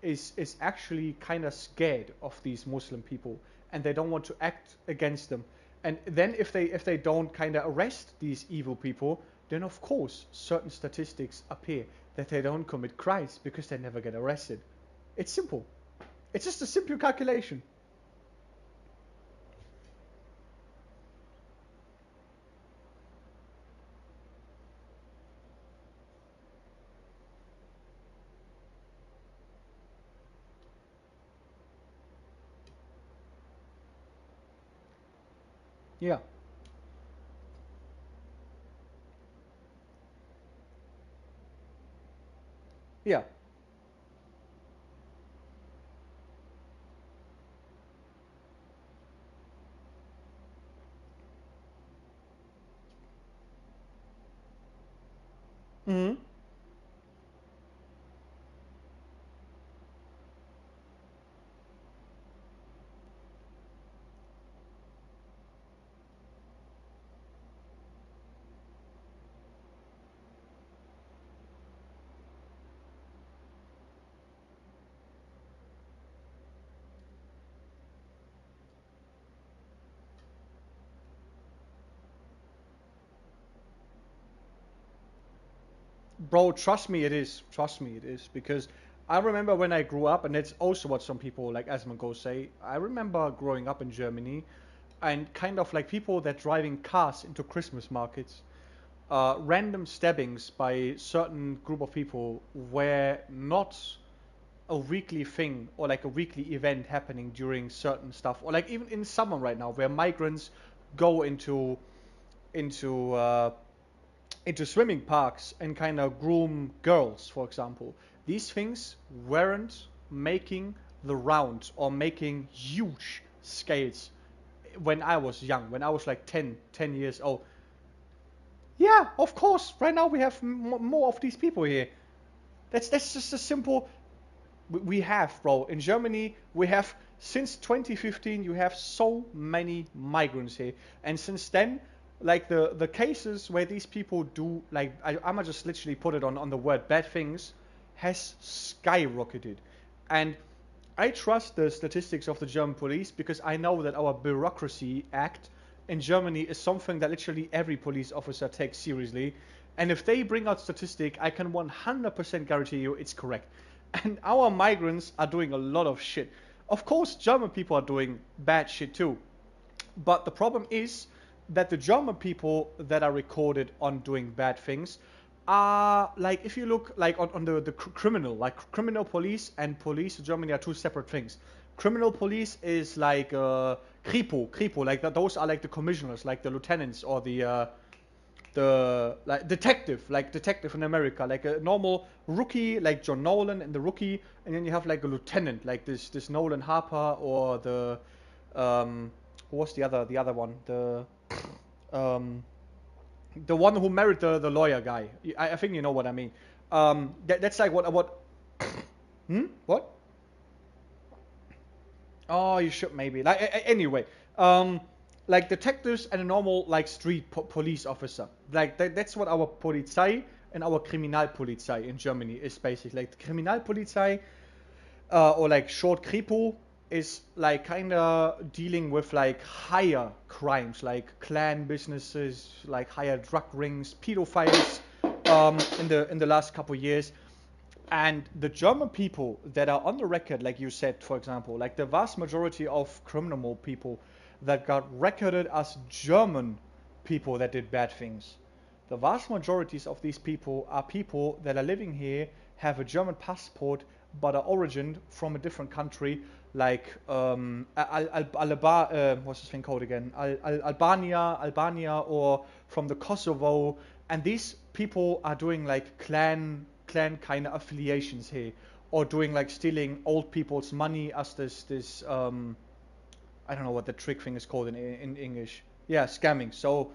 is actually kind of scared of these Muslim people, and they don't want to act against them. And then if they don't kind of arrest these evil people, then of course certain statistics appear that they don't commit crimes because they never get arrested. It's simple. It's just a simple calculation. Yeah. Yeah. Mm-hmm. Bro, trust me, it is. Trust me, it is. Because I remember when I grew up, and that's also what some people like Asmongold say. I remember growing up in Germany, and kind of like people that driving cars into Christmas markets, random stabbings by certain group of people were not a weekly thing or like a weekly event happening during certain stuff, or like even in summer right now, where migrants go into into swimming parks and kind of groom girls, for example. These things weren't making the rounds or making huge scales when I was young, when I was like 10 years old. Yeah, of course. Right now we have more of these people here. That's just a simple. We have, bro. In Germany, we have since 2015. You have so many migrants here, and since then, like the cases where these people do, like I'ma just literally put it on the word bad things, has skyrocketed. And I trust the statistics of the German police because I know that our bureaucracy act in Germany is something that literally every police officer takes seriously. And if they bring out statistic, I can 100% guarantee you it's correct. And our migrants are doing a lot of shit. Of course, German people are doing bad shit too. But the problem is that the German people that are recorded on doing bad things are, like, if you look like on the criminal, like criminal police and police in Germany are two separate things. Criminal police is like Kripo, like those are like the commissioners, like the lieutenants or the like detective in America, like a normal rookie, like John Nolan and the rookie, and then you have like a lieutenant, like this Nolan Harper or the who was the other one, the one who married the lawyer guy. I think you know what I mean. That's like what what? Oh, you should maybe. Like anyway, like detectives and a normal like street police officer. Like that's what our Polizei and our Kriminalpolizei in Germany is basically. Like the Kriminalpolizei, or like short Kripo, is like kind of dealing with like higher crimes, like clan businesses, like higher drug rings, pedophiles, in the last couple of years. And the German people that are on the record, like you said, for example, like the vast majority of criminal people that got recorded as German people that did bad things, the vast majorities of these people are people that are living here, have a German passport, but are origined from a different country, like what's this thing called again? Albania, or from the Kosovo. And these people are doing like clan clan kind of affiliations here, or doing like stealing old people's money as this I don't know what the trick thing is called in English. Yeah, scamming. So,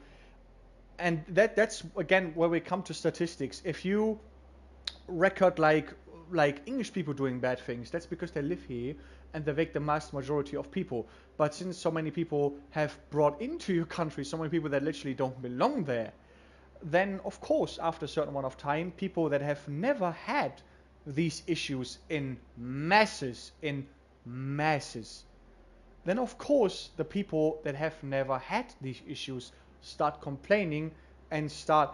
and that's again where we come to statistics. If you record like English people doing bad things, that's because they live here and they make the vast majority of people. But since so many people have brought into your country, so many people that literally don't belong there, then of course after a certain amount of time, people that have never had these issues in masses, then of course the people that have never had these issues start complaining and start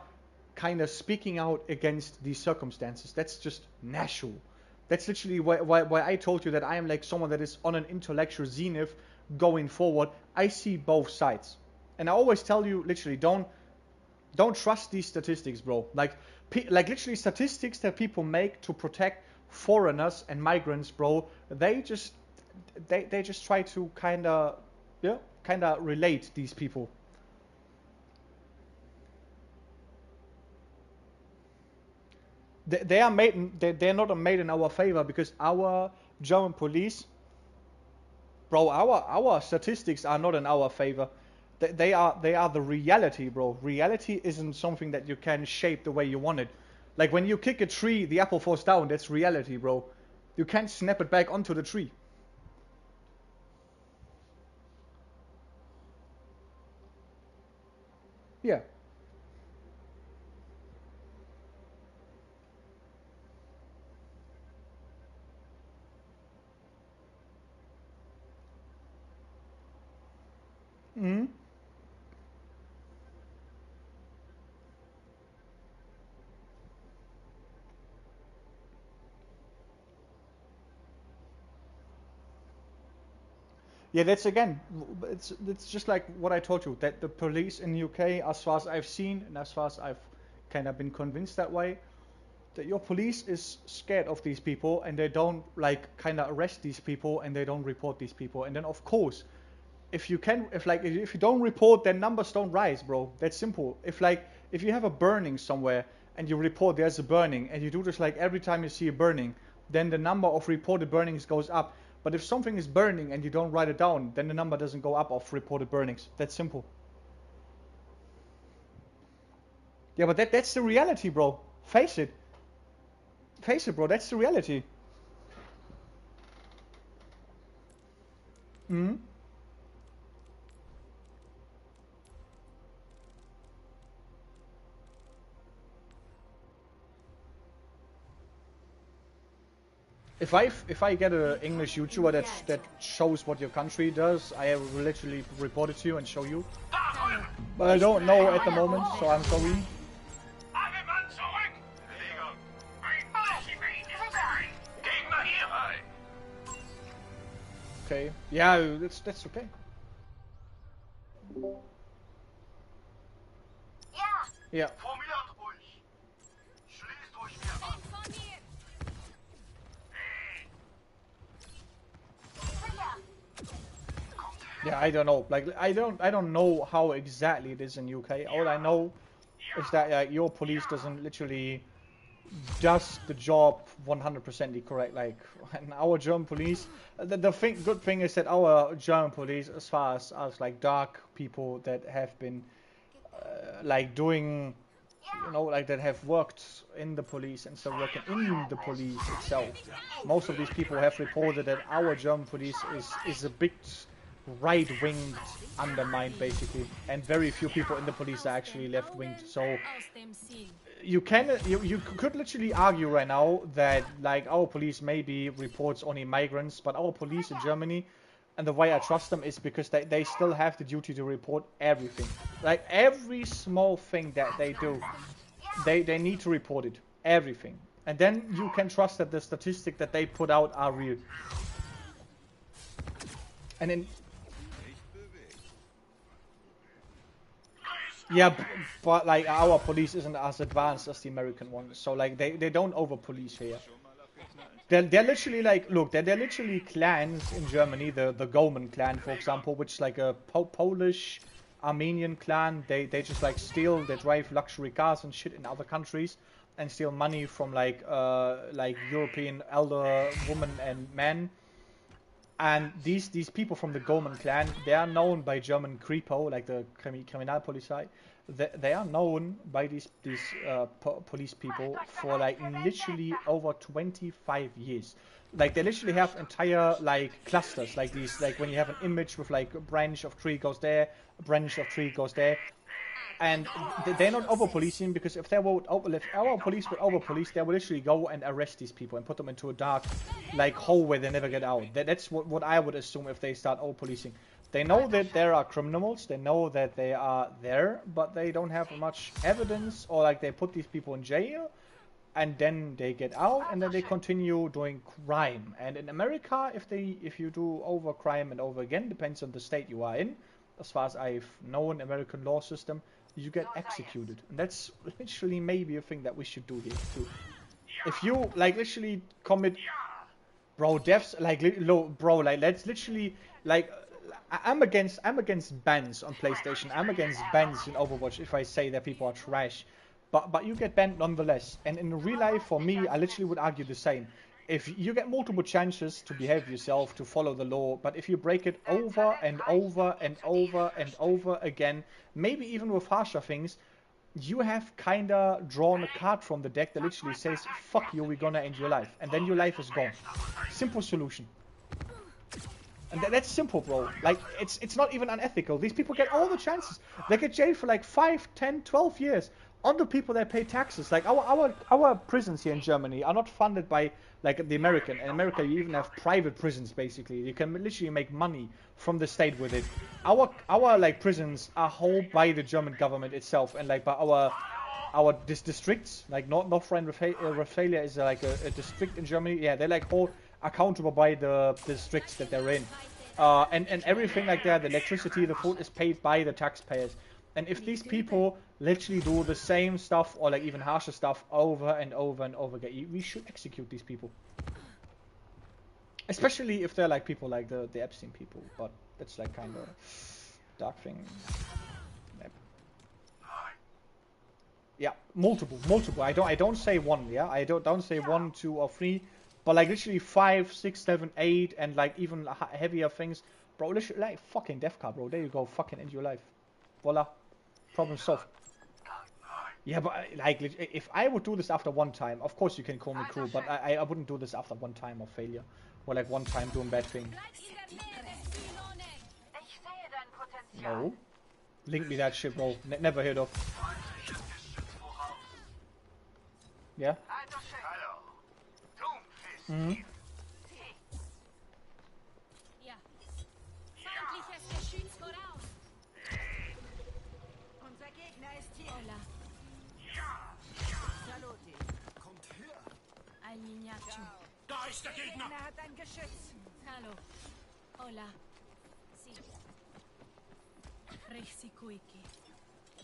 kind of speaking out against these circumstances. That's just natural. That's literally why I told you that I am like someone that is on an intellectual zenith going forward. I see both sides. And I always tell you, literally, don't trust these statistics, bro. Like literally statistics that people make to protect foreigners and migrants, bro. They just try to kind of relate these people. They're not made in our favor, because our German police, bro, our statistics are not in our favor. They are the reality, bro. Reality isn't something that you can shape the way you want it. Like when you kick a tree, the apple falls down. That's reality, bro. You can't snap it back onto the tree. Yeah. Hmm. Yeah, that's again, it's just like what I told you, that the police in the UK, as far as I've seen and as far as I've kind of been convinced that way, that your police is scared of these people and they don't like kind of arrest these people and they don't report these people. And then of course, if you don't report, then numbers don't rise, bro. That's simple. If you have a burning somewhere and you report there's a burning and you do this like every time you see a burning, then the number of reported burnings goes up. But if something is burning and you don't write it down, then the number doesn't go up of reported burnings. That's simple. Yeah, but that's the reality, bro. Face it. Face it, bro. That's the reality. Hmm. If I get an English YouTuber that shows what your country does, I will literally report it to you and show you. But I don't know at the moment, so I'm sorry. Okay. Yeah, that's okay. Yeah. Yeah, I don't know. Like, I don't know how exactly it is in UK. All I know is that your police doesn't literally does the job 100% correct. Like, and our German police, the good thing is that our German police, as far as like dark people that have been like doing, you know, like that have worked in the police and still working in the police itself, most of these people have reported that our German police is a bit right-winged, undermined basically, and very few people in the police are actually left-winged. So you could literally argue right now that like our police maybe reports only migrants, but our police in Germany, and the way I trust them is because they still have the duty to report everything. Like every small thing that they do, they need to report it, everything. And then you can trust that the statistics that they put out are real. And then yeah, but like our police isn't as advanced as the American ones, so like they don't over police here. They're literally like, look, they're literally clans in Germany. The Goman clan, for example, which is like a Polish Armenian clan. They just like steal, they drive luxury cars and shit in other countries. and steal money from like European elder women and men. And these people from the Goman clan, they are known by German Kripo, like the Kriminalpolizei. They are known by these police people for like literally over 25 years. Like they literally have entire like clusters, like these, like when you have an image with like a branch of tree goes there, a branch of tree goes there. And they're not over-policing, because if our police would over-police, they would literally go and arrest these people and put them into a dark, like, hole where they never get out. That's what I would assume if they start over-policing. They know that there are criminals, they know that they are there, but they don't have much evidence, or like they put these people in jail, and then they get out, and then they continue doing crime. And in America, if you do over crime and over again, depends on the state you are in. As far as I've known, American law system, you get executed. And that's literally maybe a thing that we should do here too. If you like literally commit, bro, deaths, like bro, like let's literally like I'm against bans on PlayStation. I'm against bans in Overwatch if I say that people are trash. But you get banned nonetheless. And in real life, for me, I literally would argue the same. If you get multiple chances to behave yourself, to follow the law, but if you break it over and over and over and over again, maybe even with harsher things, you have kinda drawn a card from the deck that literally says, fuck you, we're gonna end your life. And then your life is gone. Simple solution. And that's simple, bro. Like, it's not even unethical. These people get all the chances. They get jailed for like 5, 10, 12 years. On the people that pay taxes. Like our prisons here in Germany are not funded by like the American. In America you even have private prisons basically. You can literally make money from the state with it. Our like prisons are held by the German government itself, and like by our districts, like North Rhine-Westphalia is like a district in Germany. Yeah, they're like all accountable by the districts that they're in. And everything like that, the electricity, the food is paid by the taxpayers. And if these people literally do the same stuff, or like even harsher stuff, over and over and over again, we should execute these people. Especially if they're like people like the Epstein people, but that's like kind of dark thing. Yeah, multiple. I don't say one. Yeah, I don't say 1, 2, or 3, but like literally 5, 6, 7, 8, and like even heavier things, bro. Literally like fucking death card, bro. There you go, fucking end your life. Voila. Problem solved. Yeah, but like, if I would do this after one time, of course you can call me cruel, but I wouldn't do this after one time of failure. Or like one time doing bad thing. No. Link me that shit, bro. Never heard of. Yeah? Mm-hmm. Da ist der Gegner! Hat ein Geschütz. Hallo. Hola. Si. Rexikuiki.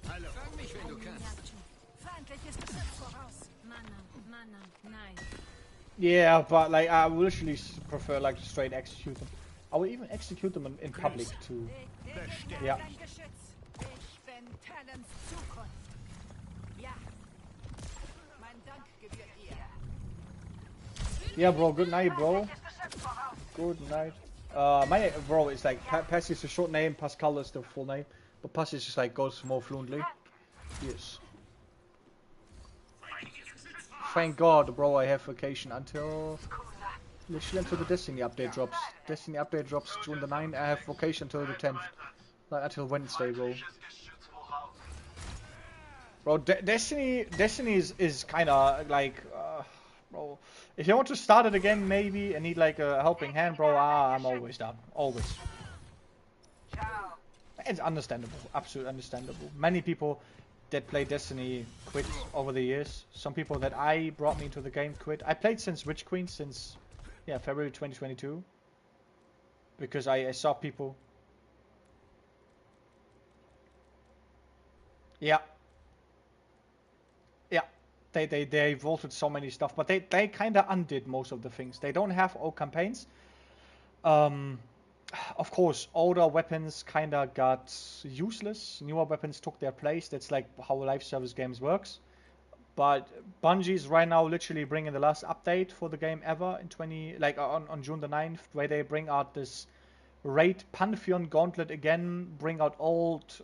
Hallo. Fang mich, wenn du kannst. Feindliches Geschütz voraus. Mana, nein. Yeah, but like I would literally prefer like to straight execute them. I would even execute them in public too. Yeah. Ein Geschütz. Ich bin Talents Zukunft. Ja. Mein Dank gebührt dir. Yeah, bro. Good night, bro. Good night. My bro is like Pass is a short name. Pascal is the full name, but Pass is just like goes more fluently. Yes. Thank God, bro. I have vacation until literally until the Destiny update drops. Destiny update drops June the 9th. I have vacation until the 10th, like until Wednesday, bro. Bro, Destiny is kind of like, bro. If you want to start it again, maybe, and need like a helping hand, bro, I'm always down. Always. It's understandable. Absolutely understandable. Many people that play Destiny quit over the years. Some people that I brought me into the game quit. I played since Witch Queen, since, yeah, February 2022. Because I saw people. Yeah. Yeah. They evolved with so many stuff, but they kind of undid most of the things. They don't have all campaigns. Of course, older weapons kind of got useless. Newer weapons took their place. That's like how live service games works. But Bungie's right now literally bringing the last update for the game ever in on June the 9th, where they bring out this Raid Pantheon Gauntlet again, bring out old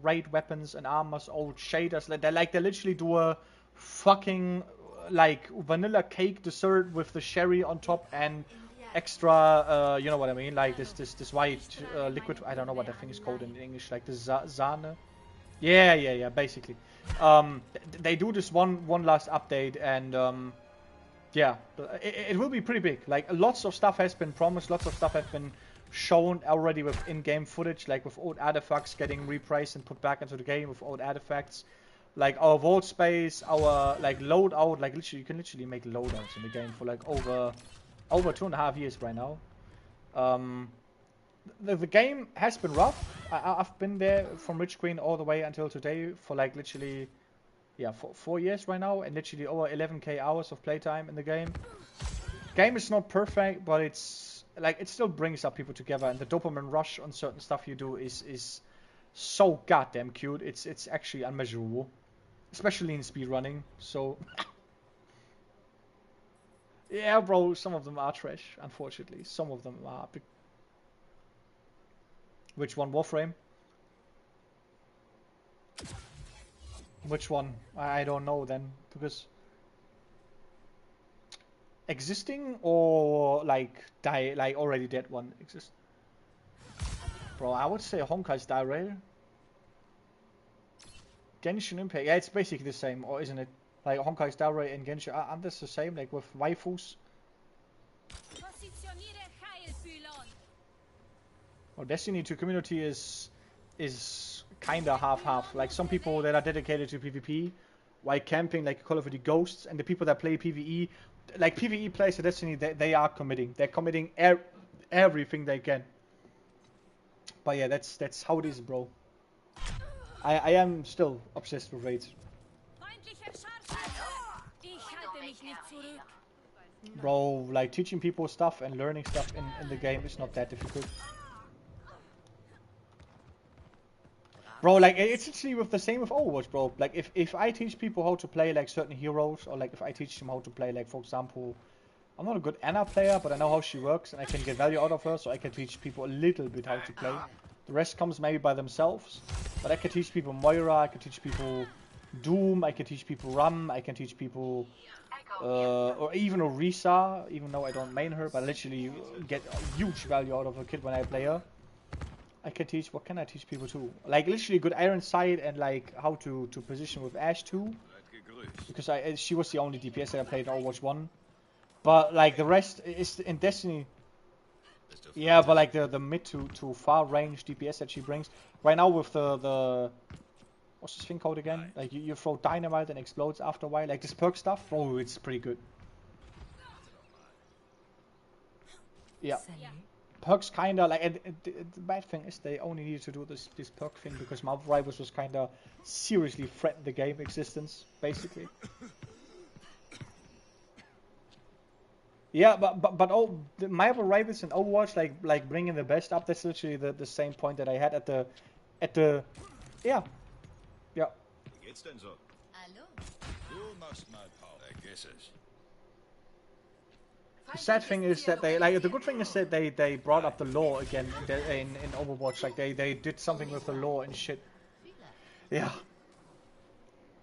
Raid weapons and armors, old shaders. They literally do a fucking like vanilla cake dessert with the sherry on top and extra, you know what I mean, like this white liquid. I don't know what that thing is called in English, like the Sahne. Yeah, basically. They do this one last update, and yeah, it will be pretty big. Like lots of stuff has been promised, lots of stuff has been shown already with in-game footage, like with old artifacts getting repriced and put back into the game with old artifacts. Like our vault space, our like loadout, like literally you can literally make loadouts in the game for like over 2.5 years right now. The game has been rough. I've been there from Rich Queen all the way until today for like literally, yeah, 4 years right now, and literally over 11k hours of playtime in the game. Game is not perfect, but it's like it still brings up people together, and the dopamine rush on certain stuff you do is so goddamn cute. It's actually unmeasurable, especially in speedrunning. So yeah, bro, some of them are trash, unfortunately. Some of them are. Which one? Warframe? Which one? I don't know then, because existing or like already dead one exists. Bro, I would say Honkai's Rail. Genshin Impact. Yeah, it's basically the same, or isn't it? Like Honkai's Rail and Genshin aren't this the same, like with waifus? Well, Destiny 2 community is kinda half-half. Like some people that are dedicated to PvP, while camping like Call of Duty Ghosts, and the people that play PvE, like PvE players of Destiny, they are committing. They're committing everything they can. But yeah, that's how it is, bro. I am still obsessed with raids. Bro, like teaching people stuff and learning stuff in the game is not that difficult. Bro, like it's actually with the same with Overwatch, bro. Like if I teach people how to play like certain heroes, or like if I teach them how to play, like for example, I'm not a good Anna player, but I know how she works and I can get value out of her, so I can teach people a little bit how to play. The rest comes maybe by themselves, but I can teach people Moira, I can teach people Doom, I can teach people Ram, I can teach people or even Orisa, even though I don't main her, but I literally get huge value out of a kid when I play her. I can teach, what can I teach people too? Like literally good Iron Sight and like how to position with Ashe too. Because she was the only DPS that I played in Overwatch 1. But like the rest is in Destiny. Yeah, but like the mid to far range DPS that she brings. Right now with the what's this thing called again? Like you throw dynamite and explodes after a while. Like this perk stuff, oh, it's pretty good. Yeah. Perks kinda like, and the bad thing is they only needed to do this perk thing because Mount Rivals was kinda seriously threatened the game existence, basically. Yeah, but all the Marvel Rivals and Overwatch, like bringing the best up. That's literally the same point that I had at the yeah. Wie geht's denn so? Hallo? Du machst mal Pause. Vergiss es. The sad thing is that the good thing is that they brought up the lore again in Overwatch. Like they did something with the lore and shit. Yeah.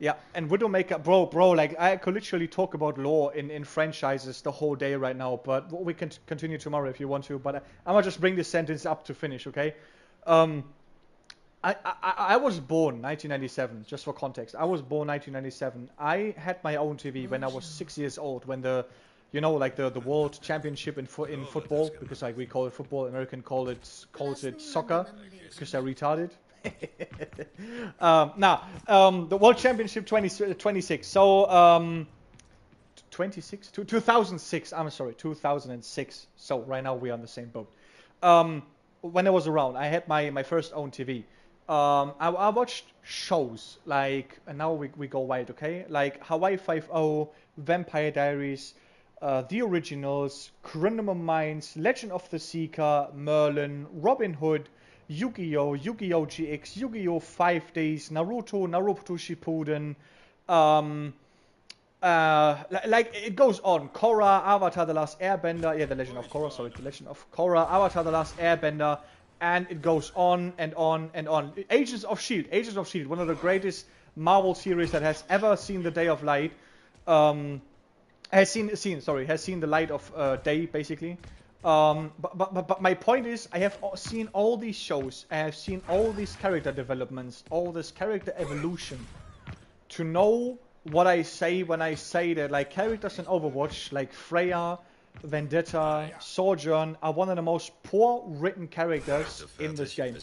Yeah, and Widowmaker, bro, like I could literally talk about lore in franchises the whole day right now, but we can continue tomorrow if you want to. But I'm gonna just bring this sentence up to finish, okay? I was born 1997, just for context. I was born 1997. I had my own TV when I was 6 years old, when the World Championship in football, because like we call it football, American calls it soccer, because they're retarded. The World Championship 26. So 2006. I'm sorry, 2006. So right now we're on the same boat. When I was around, I had my first own TV. I watched shows like, and now we go wild, okay? Like Hawaii 5-0, Vampire Diaries, The Originals, Criminal Minds, Legend of the Seeker, Merlin, Robin Hood, Yu-Gi-Oh!, Yu-Gi-Oh! GX, Yu-Gi-Oh! 5 Days, Naruto Shippuden, like it goes on. Korra, Avatar: The Last Airbender. Yeah, The Legend of Korra. Sorry, The Legend of Korra, Avatar: The Last Airbender, and it goes on and on and on. Agents of Shield. Agents of Shield. One of the greatest Marvel series that has ever seen the day of light. Has seen the light of day, basically. But my point is, I have seen all these shows. I have seen all these character developments, all this character evolution, to know what I say when I say that, like, characters in Overwatch, like Freya, Vendetta, Sojourn, are one of the most poor written characters in this game.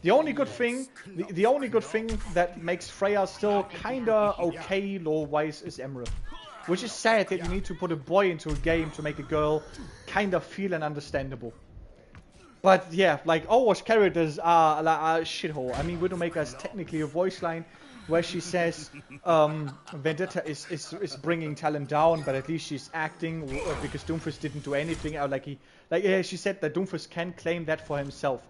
The only good thing, the only good thing that makes Freya still kinda okay lore-wise is Emerald. Which is sad that you need to put a boy into a game to make a girl kind of feel and understandable. But yeah, like, Overwatch characters are a shithole. I mean, Widowmaker is technically a voice line where she says Vendetta is bringing talent down, but at least she's acting because Doomfist didn't do anything. She said that Doomfist can claim that for himself,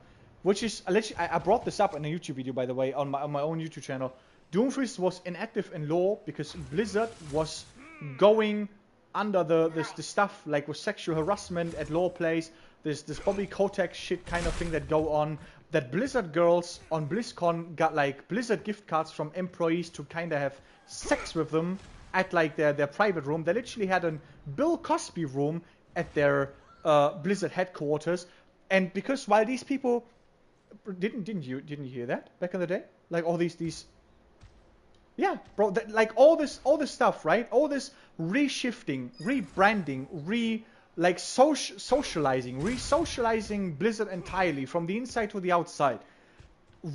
which is I brought this up in a YouTube video, by the way, on my own YouTube channel. Doomfist was inactive in lore because Blizzard was going under the stuff like with sexual harassment at lore plays, this Bobby Kotick shit kind of thing that go on, that Blizzard girls on BlizzCon got like Blizzard gift cards from employees to kind of have sex with them at like their private room. They literally had a Bill Cosby room at their Blizzard headquarters, and because while these people didn't you hear that back in the day, like all these. Yeah, bro, like all this stuff, right? All this reshifting, rebranding, socializing Blizzard entirely from the inside to the outside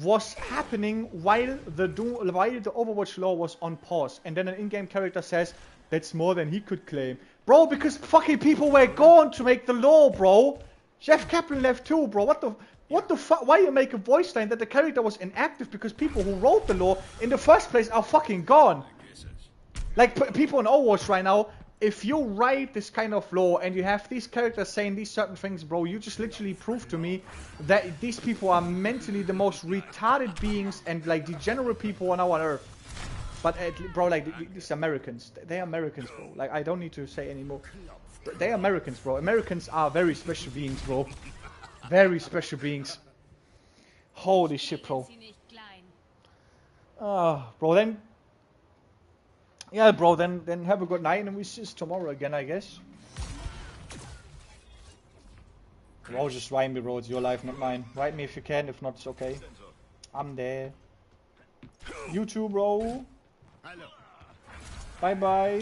was happening while the Overwatch lore was on pause. And then an in-game character says, that's more than he could claim. Bro, because fucking people were gone to make the lore, bro. Jeff Kaplan left too, bro. What the fuck? Why you make a voice line that the character was inactive because people who wrote the lore in the first place are fucking gone? Like, people in Overwatch right now, if you write this kind of lore and you have these characters saying these certain things, bro, you just literally prove to me that these people are mentally the most retarded beings and, like, degenerate people on our earth. But, bro, like, these Americans, they're Americans, bro. Like, I don't need to say anymore. They're Americans, bro. Americans are very special beings, bro. Very special beings. Holy shit, bro. Bro, then... Yeah, bro, then have a good night and we see us tomorrow again, I guess. Bro, just write me, bro. It's your life, not mine. Write me if you can. If not, it's okay. I'm there. You too, bro. Bye-bye.